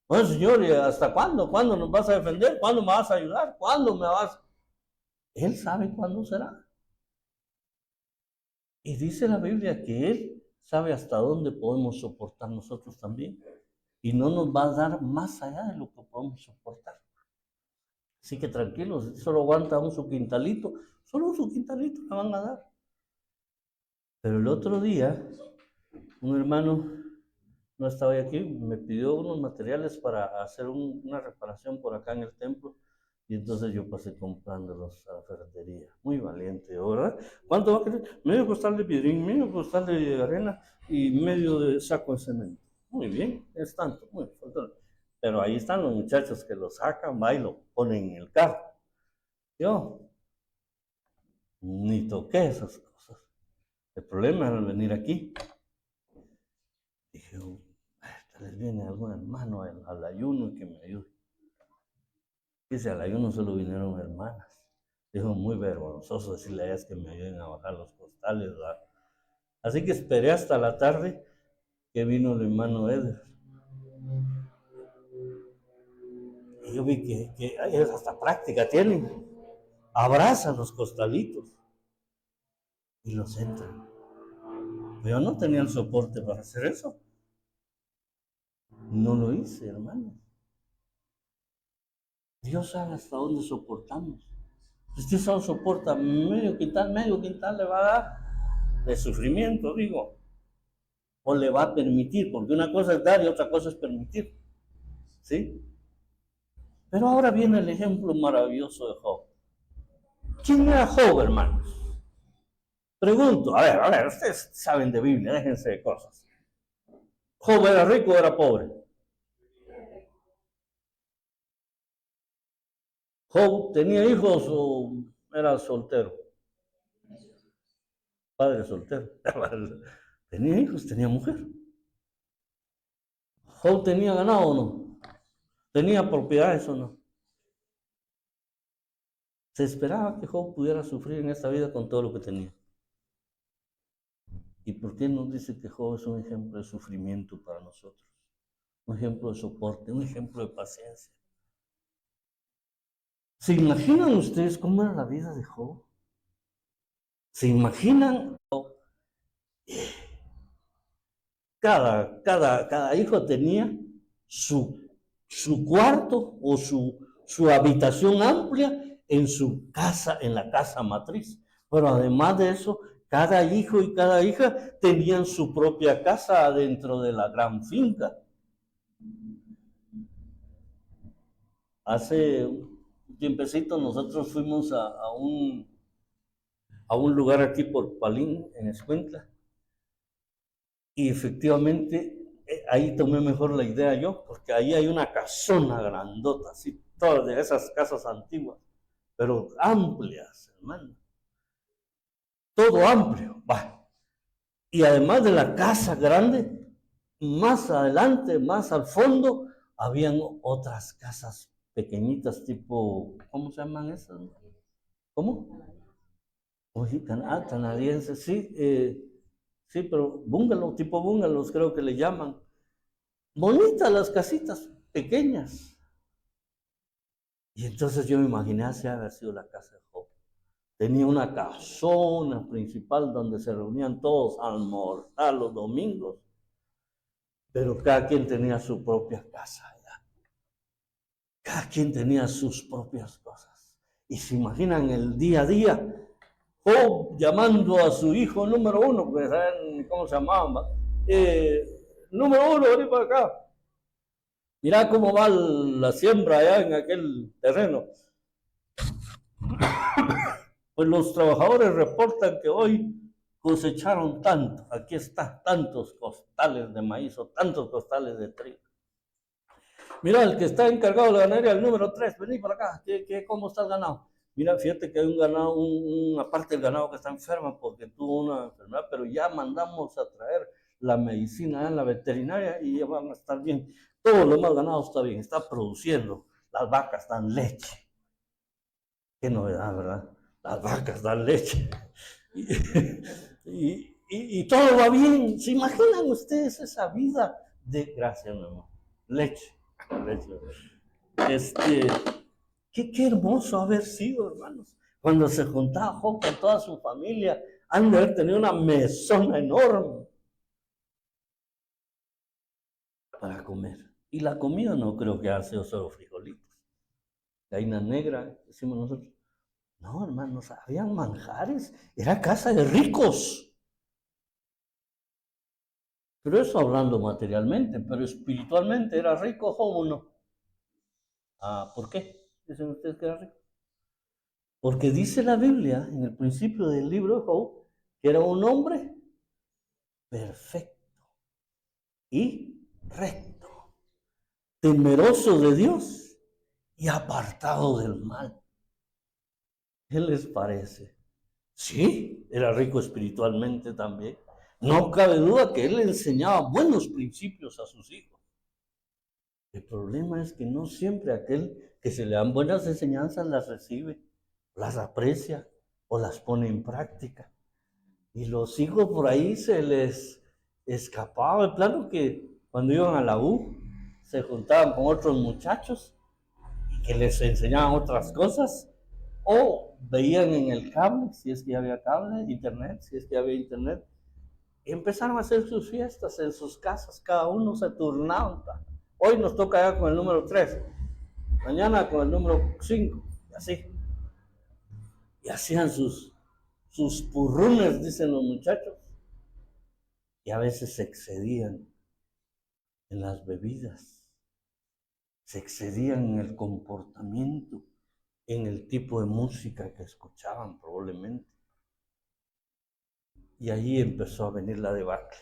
Bueno, Señor, ¿y hasta cuándo? ¿Cuándo nos vas a defender? ¿Cuándo me vas a ayudar? ¿Cuándo me vas? Él sabe cuándo será. Y dice la Biblia que Él sabe hasta dónde podemos soportar nosotros también. Y no nos va a dar más allá de lo que podemos soportar. Así que tranquilos, solo aguanta su quintalito. Solo su quintalito le van a dar. Pero el otro día, un hermano no estaba aquí, me pidió unos materiales para hacer una reparación por acá en el templo. Y entonces yo pasé comprándolos a la ferretería. Muy valiente, ¿verdad? ¿Cuánto va a querer? Medio costal de piedrín, medio costal de arena y medio de saco de cemento. Muy bien, es tanto. Muy bien. Pero ahí están los muchachos que lo sacan, va y lo ponen en el carro. Yo ni toqué esas cosas. El problema era venir aquí. Dije, tal vez viene algún hermano al ayuno y que me ayude. Dice, al ayuno solo vinieron hermanas. Dijo, muy vergonzoso decirle a ellas que me ayuden a bajar los costales, ¿verdad? Así que esperé hasta la tarde que vino el hermano Eder. Y yo vi que hasta práctica tienen. Abrazan los costalitos y los entran. Pero yo no tenía el soporte para hacer eso. No lo hice, hermano. Dios sabe hasta dónde soportamos. Si usted solo soporta medio quintal le va a dar de sufrimiento, digo. O le va a permitir, porque una cosa es dar y otra cosa es permitir. ¿Sí? Pero ahora viene el ejemplo maravilloso de Job. ¿Quién era Job, hermanos? Pregunto, a ver, ustedes saben de Biblia, déjense de cosas. ¿Job era rico o era pobre? ¿Job tenía hijos o era soltero? Padre soltero. Tenía hijos, tenía mujer. ¿Job tenía ganado o no? ¿Tenía propiedades o no? Se esperaba que Job pudiera sufrir en esta vida con todo lo que tenía. ¿Y por qué nos dice que Job es un ejemplo de sufrimiento para nosotros? Un ejemplo de soporte, un ejemplo de paciencia. ¿Se imaginan ustedes cómo era la vida de Job? ¿Se imaginan? Cada hijo tenía su cuarto o su habitación amplia en su casa, en la casa matriz. Pero además de eso, cada hijo y cada hija tenían su propia casa dentro de la gran finca. Hace un tiempecito nosotros fuimos a un a un lugar aquí por Palín, en Escuintla, y efectivamente ahí tomé mejor la idea yo, porque ahí hay una casona grandota, así, todas de esas casas antiguas, pero amplias, hermano. Todo amplio, va. Y además de la casa grande, más adelante, más al fondo, habían otras casas pequeñitas, tipo, ¿cómo se llaman esas? ¿Cómo? Oye, canadienses, sí, sí, pero bungalow, tipo bungalows creo que le llaman. Bonitas las casitas, pequeñas. Y entonces yo me imaginé así haber sido la casa de Job. Tenía una casona principal donde se reunían todos a almorzar los domingos, pero cada quien tenía su propia casa allá. Cada quien tenía sus propias cosas. Y se imaginan el día a día, Job llamando a su hijo número uno, porque saben cómo se llamaba, número uno, vení para acá. Mira cómo va la siembra allá en aquel terreno. Pues los trabajadores reportan que hoy cosecharon tanto. Aquí está, tantos costales de maíz o tantos costales de trigo. Mira, el que está encargado de la ganadería, el número 3, vení para acá. ¿Cómo está el ganado? Mira, fíjate que hay un ganado, una parte del ganado que está enferma porque tuvo una enfermedad, pero ya mandamos a traer la medicina en la veterinaria y ya van a estar bien. Todo lo más ganado está bien, está produciendo. Las vacas dan leche. Qué novedad, ¿verdad? Las vacas dan leche. Y todo va bien. ¿Se imaginan ustedes esa vida de, gracias, mi amor, leche? Qué hermoso haber sido, hermanos. Cuando se juntaba Job con toda su familia, han de haber tenido una mesona enorme para comer. Y la comida no creo que haya sido solo frijolitos. Gallina negra, decimos nosotros. No, hermanos, habían manjares. Era casa de ricos. Pero eso hablando materialmente, pero espiritualmente, ¿era rico Job o no? ¿Por qué? Dicen ustedes que era rico. Porque dice la Biblia, en el principio del libro de Job, que era un hombre perfecto y recto, temeroso de Dios y apartado del mal. ¿Qué les parece? Sí, era rico espiritualmente también. No cabe duda que él enseñaba buenos principios a sus hijos. El problema es que no siempre aquel que se le dan buenas enseñanzas las recibe, las aprecia o las pone en práctica. Y los hijos por ahí se les escapaba. De plano que cuando iban a la U se juntaban con otros muchachos y que les enseñaban otras cosas. O veían en el cable, si es que ya había cable, internet, si es que había internet, y empezaron a hacer sus fiestas en sus casas, cada uno se turnaban. Hoy nos toca ya con el número 3, mañana con el número 5, y así. Y hacían sus purrunes, dicen los muchachos, y a veces se excedían en las bebidas, se excedían en el comportamiento, en el tipo de música que escuchaban probablemente. Y ahí empezó a venir la debacle.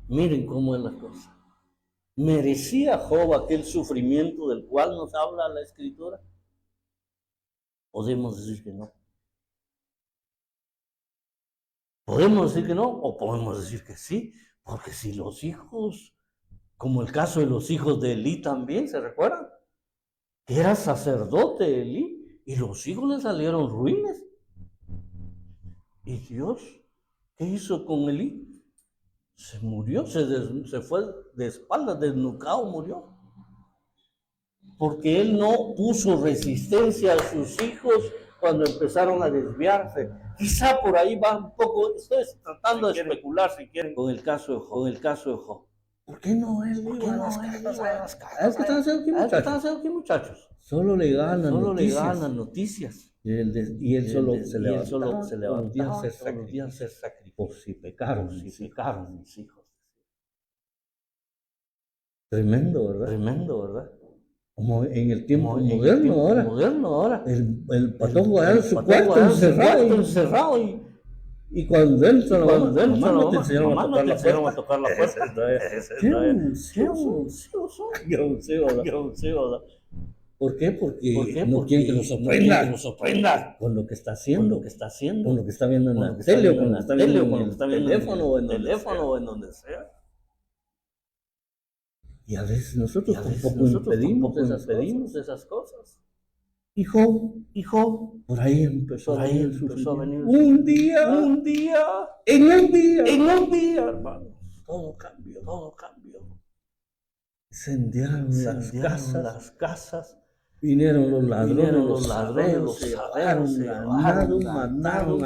Miren cómo es la cosa. ¿Merecía Job aquel sufrimiento del cual nos habla la Escritura? Podemos decir que no. Podemos decir que no o podemos decir que sí, porque si los hijos, como el caso de los hijos de Elí también, ¿se recuerdan? Que era sacerdote Elí y los hijos le salieron ruines. ¿Y Dios qué hizo con Elí? Se murió, se fue de espaldas, desnucado murió. Porque él no puso resistencia a sus hijos cuando empezaron a desviarse. Quizá por ahí va un poco, estoy tratando de especular si quieren con el caso de Job. ¿Por qué no él iba a las casas? ¿Qué están haciendo aquí, muchachos? Solo le ganan las noticias. Y él solo se levantaba a hacer sacrificios. Por si pecaron mis hijos. Tremendo, ¿verdad? Como en el tiempo Como en el moderno tiempo ahora. moderno ahora. El patojo allá en su Patojo cuarto allá en su encerrado. cuarto encerrado Y cuando entra la cuando mamá, entra la no te mamá, enseñaron a mamá, no tocar te la enseñaron a puerta. tocar la puerta. Qué ansioso. Qué ansioso. Qué ansioso. ¿Por qué? Porque ¿Por qué? no quieren que los no quieren que sorprenda nos sorprenda con lo que está con haciendo, lo que está haciendo, con lo que está viendo en con lo la que está tele o viendo con en lo que la está tele viendo o con lo en que está el viendo teléfono o en donde teléfono sea. o en donde sea. Y a veces nosotros Y a veces tampoco nosotros impedimos tampoco esas impedimos cosas. esas cosas. Hijo, por ahí empezó Por a ahí venir el empezó a venir sufrimiento. el Un día, en un día, hermano, todo cambió. todo cambió. Incendiaron las Incendiaron casas, las casas, vinieron los ladrones, vinieron los los ladrones, los se sabeos, se llevaron, llevaron, mataron a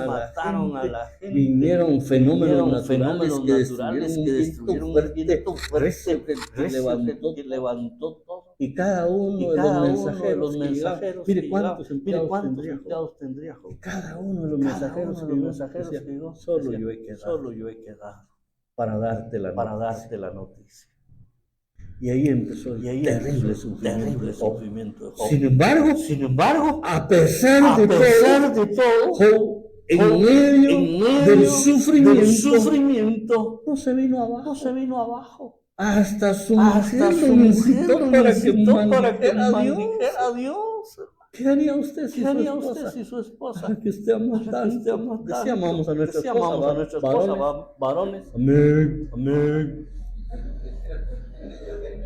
mataron la a la gente, gente, vinieron fenómenos vinieron naturales fenómenos que naturales destruyeron que un destruyeron viento un viento fuerte, recio que levantó que levantó todo. y cada uno Y de cada los uno de los mensajeros que llegaban, mensajeros mire que cuántos llegaban, mire empleados cuántos tendría Job. empleados tendría Job. Y cada uno de los Cada mensajeros uno que de los llegó mensajeros decía, que llegó, solo decía, yo he quedado solo yo he quedado para darte la para noticia. darte la noticia. Y ahí empezó el Y ahí terrible empezó el sufrimiento terrible de Job. sufrimiento de Job. Sin embargo, a pesar a de pesar todo, de todo, Job, en Job, medio en medio del sufrimiento, no se vino abajo. Hasta su Hasta mujer su lo incitó mujer lo para incitó que para que maldijera a Dios. maldijera a Dios. ¿Qué haría usted si ¿Qué haría usted esposa? si su esposa Para que usted ama para que usted tanto? ama Decía, amamos a nuestra decía, esposa, amamos a nuestra esposa, varones. Amén. Amén.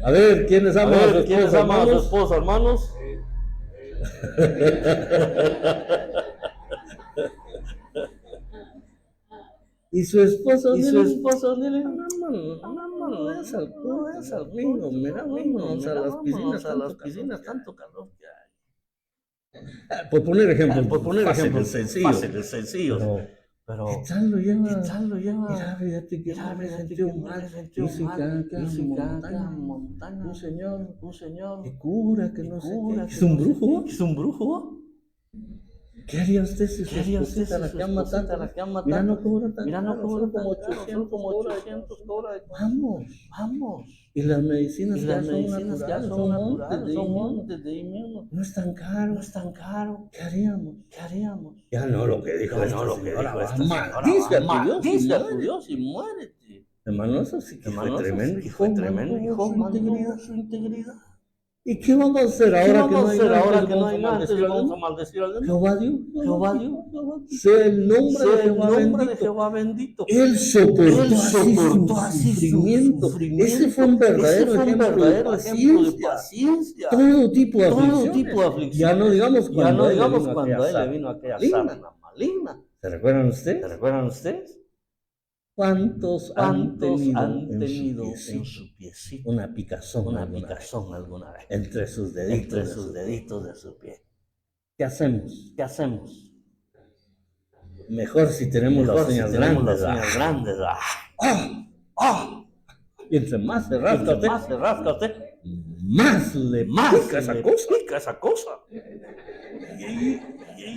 A ver, ¿quiénes A aman a su ver, ¿quiénes esposa, aman a su hermanos? esposa, hermanos? Y su esposa, Y su esposa, dile, no es al niño, mira, vámonos a las piscinas, tanto calor que hay. Por poner ejemplos, Por poner ejemplos sencillos. fáciles, sencillos. Pero, Pero, ¿qué tal lo lleva? ¿qué tal lo lleva? Mira, fíjate que Mira, me fíjate sentí que me mal. sentí Dice mal. que acá en Dice que acá montaña, en montaña, un señor un señor que cura, que que no sé cura, qué. que ¿Es un no sé brujo? qué. ¿Es un brujo? ¿Qué haría usted si su ¿Qué haría usted esposita si la su que han esposita matado? la que han matado? Mira, no cobra tan Mira, no caro, cobra son como tan caro, 800 son como cobra. 800 cobra. Vamos. Vamos. Y las medicinas Y ya las son medicinas ya naturales, son son naturales, montes de son inmuno. montes de inmuno. No es tan caro. No es tan caro. ¿Qué haríamos? ¿Qué haríamos? Ya no lo que dijo Ya esta no lo que señora, dijo va, esta señora. maldice a tu Dios y Maldice a tu muere. Dios y muérete. Hermano, eso sí que Hermano, fue eso tremendo. sí que fue tremendo. Mantuvo Hijo, su mantuvo integridad. su integridad. ¿Y qué vamos a hacer ¿Qué ahora que vamos no a hay hacer nada? ahora que no hay Vamos a nada? maldecir a Vamos a Dios. maldecir a Dios. Jehová Dios, Jehová Dios. sea el nombre Sea de el Jehová nombre de bendito. Jehová bendito. Él soportó Él así soportó su así su sufrimiento. sufrimiento. Ese fue un verdadero Ese fue un ejemplo de verdadero ejemplo de paciencia. paciencia. Todo tipo de Todo aflicciones. tipo de aflicciones. Ya no digamos Ya cuando no a él le digamos vino cuando a él le aquella vino aquella maligna. sarna maligna. ¿Se recuerdan ¿Se ustedes? recuerdan ustedes? ¿Cuántos han ¿Cuántos han tenido tenido en en su su piecito una picazón una alguna vez? picazón alguna vez? Entre sus deditos? Entre de sus su- deditos de su pie. ¿Qué hacemos? ¿Qué hacemos? Mejor si tenemos Mejor las si uñas tenemos grandes. las uñas grandes. ¡Ah! Y entre más se rasca Entre usted, más se rasca usted, más le más pica esa le cosa. pica esa cosa.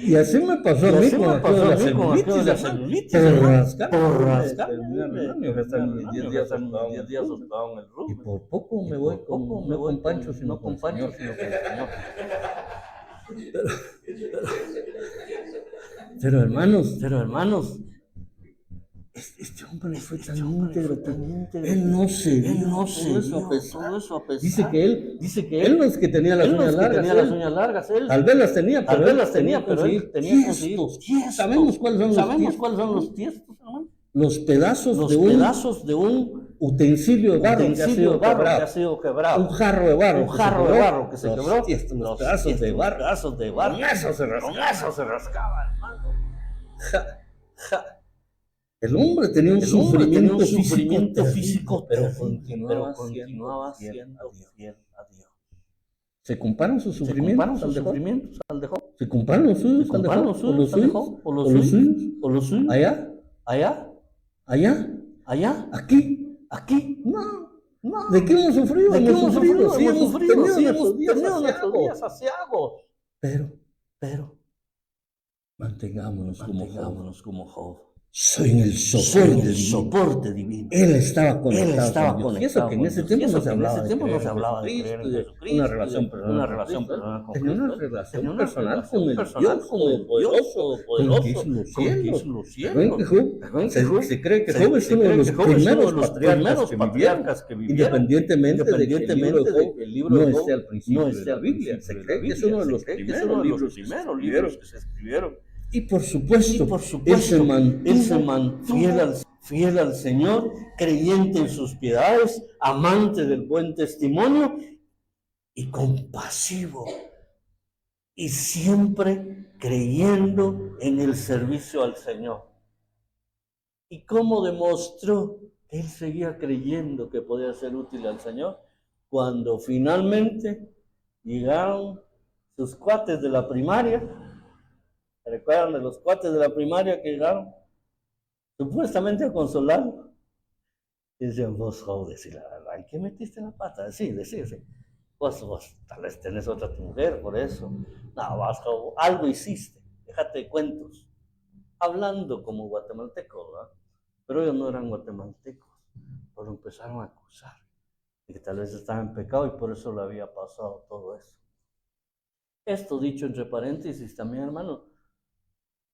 Y así me pasó a mí así con me aquello pasó de a la mí con aquello de la celulitis. celulitis, Por hermano. rascar. Por rascar. Mira, mi jefe está en mis 10 días ocupado en 10 el días club. ocupado en el Y room. por poco me voy Por con, poco no me voy con Pancho, con- sino no con el Pancho, Señor. sino con el Señor. Pero hermanos, Pero hermanos, este hombre fue tan este hombre íntegro, fue tan íntegro. él no se él dio, no se todo eso dio, a pesar. todo eso a pesar. Dice que él él no es que tenía las él no uñas es que largas, tenía las él uñas largas, él tal vez las tenía, tal pero vez él las tenía, pero él conseguir tenía conseguido tiestos. ¿Sabemos cuáles son los ¿Sabemos tiestos? cuáles son los tiestos, hermano? Los pedazos Los de un pedazos de un utensilio de barro que ha utensilio sido de barro que ha quebrado. sido quebrado. Un jarro de barro. Un jarro de barro que se quebró. Los pedazos de los barro. pedazos de barro. Con eso se Con rascaba. eso se rascaba, hermano. Ja. El hombre tenía un El hombre sufrimiento, tenía un sufrimiento terrible, físico pero terrible, continuaba, pero continuaba siendo siendo fiel a Dios. fiel a Dios. ¿Se comparan sus ¿Se sufrimientos comparan sus al de Job? sufrimientos al de Job? ¿Se comparan los suyos ¿Se al de comparan Job? los ¿O los suyos al de suyos? Job? ¿O ¿O los los suyos? suyos? ¿O los suyos? ¿Allá? ¿Allá? ¿Allá? ¿Allá? ¿Aquí? ¿Aquí? No. No. ¿De qué hemos sufrido? ¿De qué hemos sufrido? Sí, Hemos sufrido, tenido sí, nuestros hemos días tenido nuestros aciagos. días aciagos. Pero Pero mantengámonos como Job. mantengámonos como Job. soy el soporte divino. Él estaba conectado con Dios. Y eso que en ese tiempo no se hablaba de creer en Jesucristo, una relación personal con Cristo. Tenía una relación personal con el Dios todopoderoso, con los cielos. Se cree que Job es uno de los primeros patriarcas que vivieron, independientemente de que el libro de Job no esté al principio de la Biblia. Se cree que es uno de los primeros libros que se escribieron. Y por supuesto, él se mantuvo fiel al Señor, creyente en sus piedades, amante del buen testimonio y compasivo. Y siempre creyendo en el servicio al Señor. ¿Y cómo demostró que él seguía creyendo que podía ser útil al Señor? Cuando finalmente llegaron sus cuates de la primaria. ¿Se recuerdan de los cuates de la primaria que llegaron? Supuestamente a consolarlo. Y decían, vos, Job, decí la verdad, ¿en qué metiste la pata? Sí. Vos, tal vez tenés otra tu mujer, por eso. No, vas, Job, algo hiciste, déjate de cuentos. Hablando como guatemaltecos, ¿verdad? Pero ellos no eran guatemaltecos. Pero empezaron a acusar de que tal vez estaba en pecado y por eso le había pasado todo eso. Esto dicho entre paréntesis también, hermano,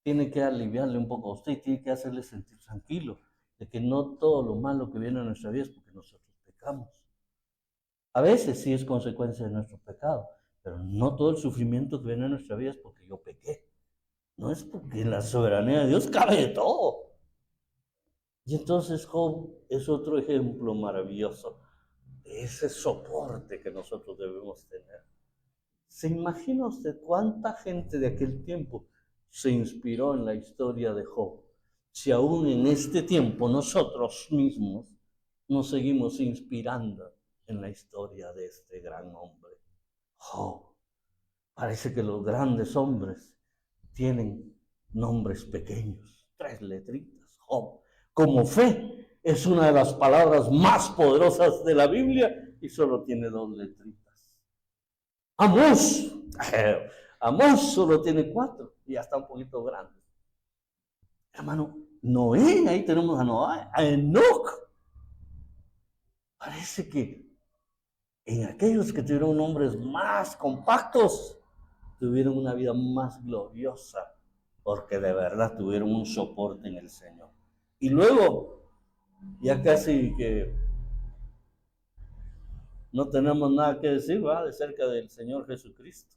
tiene que aliviarle un poco a usted y tiene que hacerle sentir tranquilo de que no todo lo malo que viene a nuestra vida es porque nosotros pecamos. A veces sí es consecuencia de nuestro pecado, pero no todo el sufrimiento que viene a nuestra vida es porque yo pequé. No es porque en la soberanía de Dios cabe de todo. Y entonces Job es otro ejemplo maravilloso de ese soporte que nosotros debemos tener. ¿Se imagina usted cuánta gente de aquel tiempo se inspiró en la historia de Job? Si aún en este tiempo nosotros mismos nos seguimos inspirando en la historia de este gran hombre, Job. Parece que los grandes hombres tienen nombres pequeños, 3 letritas, Job. Como fe es una de las palabras más poderosas de la Biblia y solo tiene 2 letritas. Amós. Amós solo tiene 4 y ya está un poquito grande. Hermano, Noé, ahí tenemos a Noé, a Enoc. Parece que en aquellos que tuvieron nombres más compactos, tuvieron una vida más gloriosa, porque de verdad tuvieron un soporte en el Señor. Y luego, ya casi que no tenemos nada que decir, ¿verdad?, de cerca del Señor Jesucristo.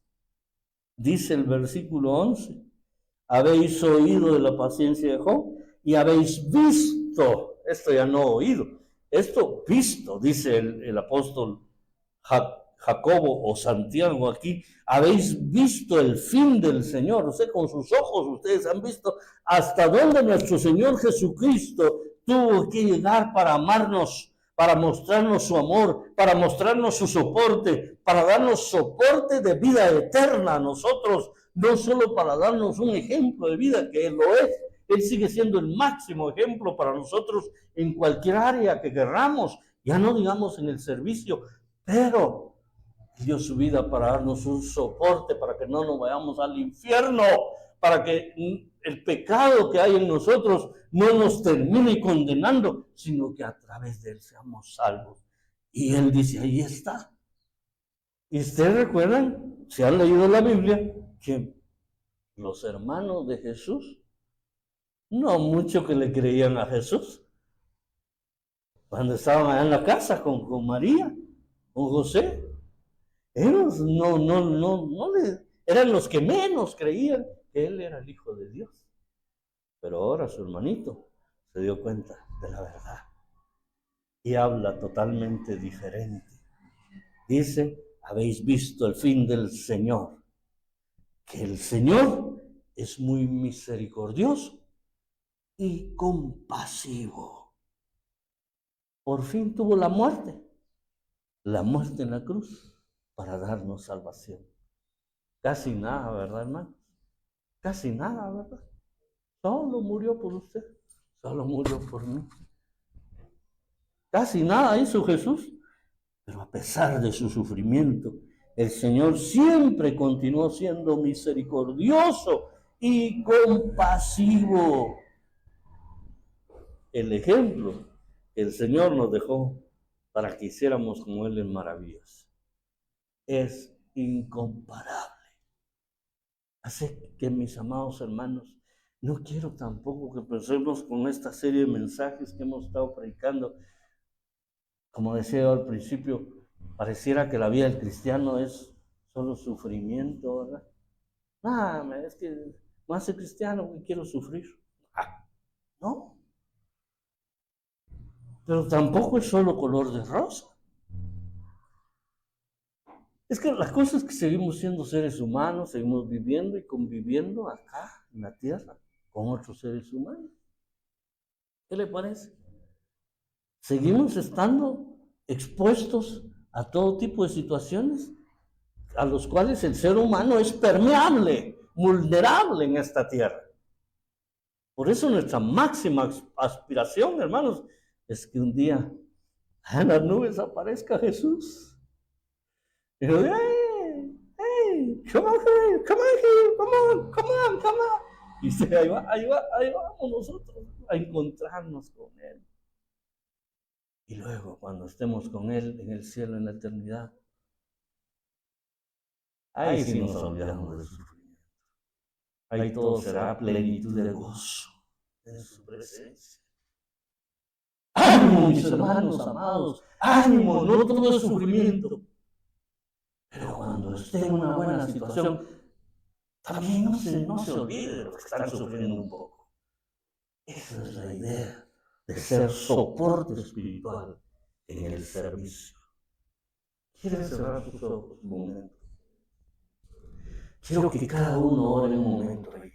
Dice el versículo 11, habéis oído de la paciencia de Job y habéis visto, esto ya no oído, esto visto, dice el apóstol Jacobo o Santiago aquí, habéis visto el fin del Señor. O sea, con sus ojos ustedes han visto hasta dónde nuestro Señor Jesucristo tuvo que llegar para amarnos, para mostrarnos su amor, para mostrarnos su soporte, para darnos soporte de vida eterna a nosotros, no solo para darnos un ejemplo de vida, que Él lo es. Él sigue siendo el máximo ejemplo para nosotros en cualquier área que querramos, ya no digamos en el servicio, pero dio su vida para darnos un soporte, para que no nos vayamos al infierno, para que el pecado que hay en nosotros no nos termine condenando, sino que a través de Él seamos salvos. Y Él dice, ahí está. Y ustedes recuerdan, si han leído la Biblia, que los hermanos de Jesús, no mucho que le creían a Jesús, cuando estaban allá en la casa con María, con José, ellos eran los que menos creían que Él era el Hijo de Dios. Pero ahora su hermanito se dio cuenta de la verdad y habla totalmente diferente. Dice, habéis visto el fin del Señor, que el Señor es muy misericordioso y compasivo. Por fin tuvo la muerte en la cruz, para darnos salvación. Casi nada, ¿verdad, hermano? Casi nada, ¿verdad? Solo murió por usted, solo murió por mí. Casi nada hizo Jesús, pero a pesar de su sufrimiento, el Señor siempre continuó siendo misericordioso y compasivo. el ejemplo que el Señor nos dejó para que hiciéramos como Él en maravillas. Es incomparable. Así que, mis amados hermanos, no quiero tampoco que pensemos con esta serie de mensajes que hemos estado predicando. Como decía yo al principio, pareciera que la vida del cristiano es solo sufrimiento, ¿verdad? Es que no hace cristiano que quiero sufrir. No. Pero tampoco es solo color de rosa. Es que la cosa es que seguimos siendo seres humanos, seguimos viviendo y conviviendo acá en la tierra con otros seres humanos. ¿Qué le parece? Seguimos estando expuestos a todo tipo de situaciones a los cuales el ser humano es permeable, vulnerable en esta tierra. Por eso nuestra máxima aspiración, hermanos, es que un día en las nubes aparezca Jesús. Y yo digo, hey, come on here, come on. Y dice, ahí vamos nosotros a encontrarnos con Él. Y luego, cuando estemos con Él en el cielo, en la eternidad, ahí sí nos olvidamos del sufrimiento. Ahí todo será plenitud de gozo en su presencia. ¡Ánimo, mis hermanos amados! ¡Ánimo! No todo es sufrimiento. Pero cuando esté en una buena situación, también no se olvide de los que están sufriendo un poco. Esa es la idea de ser soporte espiritual en el servicio. ¿Quieres cerrar tus ojos un momento? Quiero que cada uno ore un momento ahí.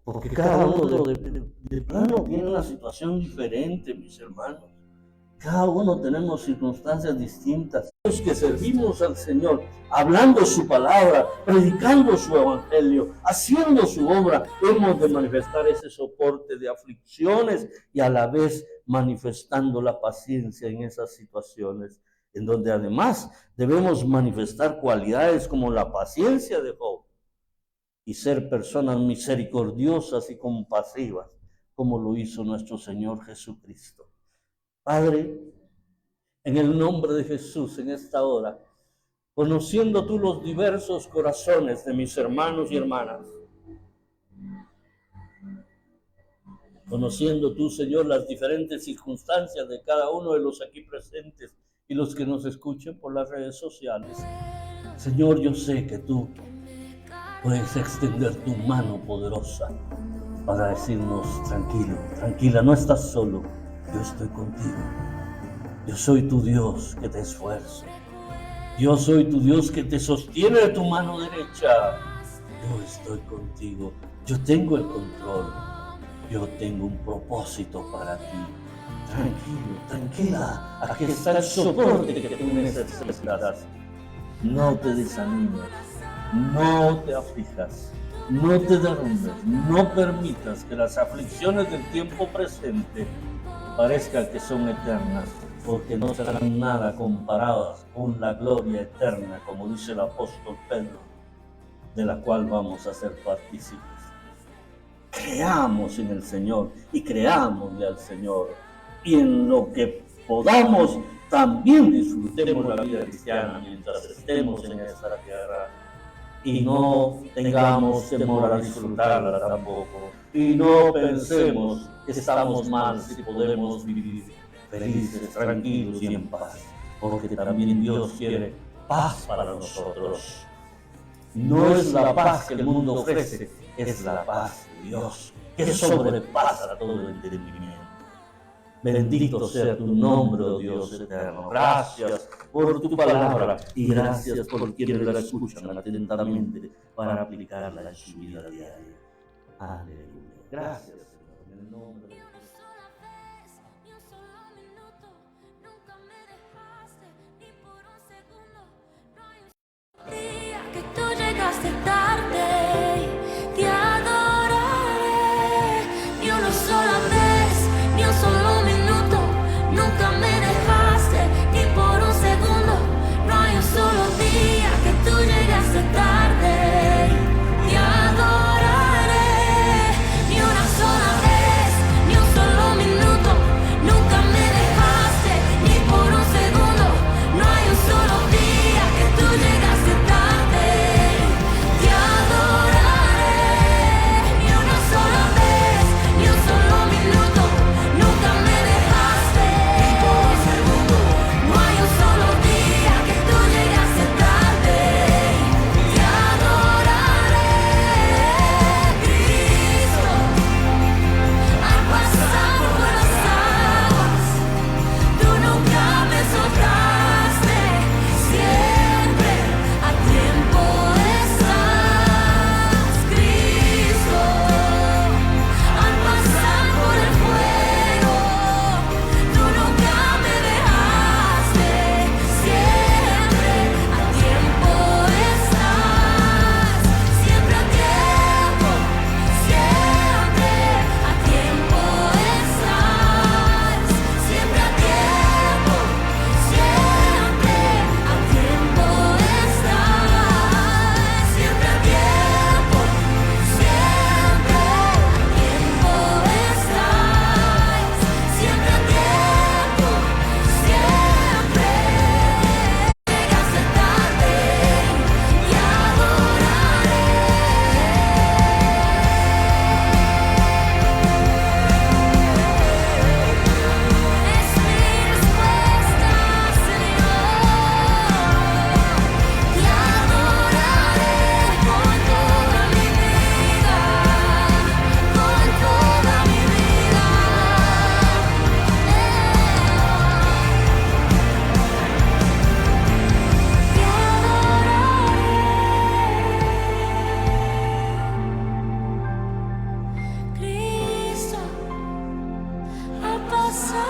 Porque cada uno de plano tiene una situación diferente, mis hermanos. Cada uno tenemos circunstancias distintas. Los que servimos al Señor, hablando su palabra, predicando su evangelio, haciendo su obra, hemos de manifestar ese soporte de aflicciones y a la vez manifestando la paciencia en esas situaciones, en donde además debemos manifestar cualidades como la paciencia de Job y ser personas misericordiosas y compasivas, como lo hizo nuestro Señor Jesucristo. Padre, en el nombre de Jesús, en esta hora, conociendo tú los diversos corazones de mis hermanos y hermanas, conociendo tú, Señor, las diferentes circunstancias de cada uno de los aquí presentes y los que nos escuchen por las redes sociales, Señor, yo sé que tú puedes extender tu mano poderosa para decirnos, tranquilo, tranquila, no estás solo. Yo estoy contigo. Yo soy tu Dios que te esfuerzo. Yo soy tu Dios que te sostiene de tu mano derecha. Yo estoy contigo. Yo tengo el control. Yo tengo un propósito para ti. Tranquilo, tranquila. Aquí está el soporte que tú necesitas. No te desanimes. No te aflijas. No te derrumbes. No permitas que las aflicciones del tiempo presente parezca que son eternas, porque no serán nada comparadas con la gloria eterna, como dice el apóstol Pedro, de la cual vamos a ser partícipes. Creamos en el Señor y creámosle al Señor, y en lo que podamos también disfrutemos la vida cristiana mientras estemos en esta tierra, y no tengamos temor a disfrutarla tampoco, y no pensemos que estamos mal si podemos vivir felices, tranquilos y en paz, porque también Dios quiere paz para nosotros. No es la paz que el mundo ofrece, es la paz de Dios, que sobrepasa todo el entendimiento. Bendito sea tu nombre, oh Dios eterno. Gracias por tu palabra y gracias por quienes la escuchan atentamente para aplicarla en su vida diaria. Aleluya. Gracias, Señor, en el nombre de Jesús. Que tú llegaste tarde, te adoraré. Ni una sola vez, ni un solo minuto, nunca me dejaste, ni por un segundo. No hay un solo día que tú llegaste tarde, te adoraré. Ni una sola vez, ni un solo minuto. pasar.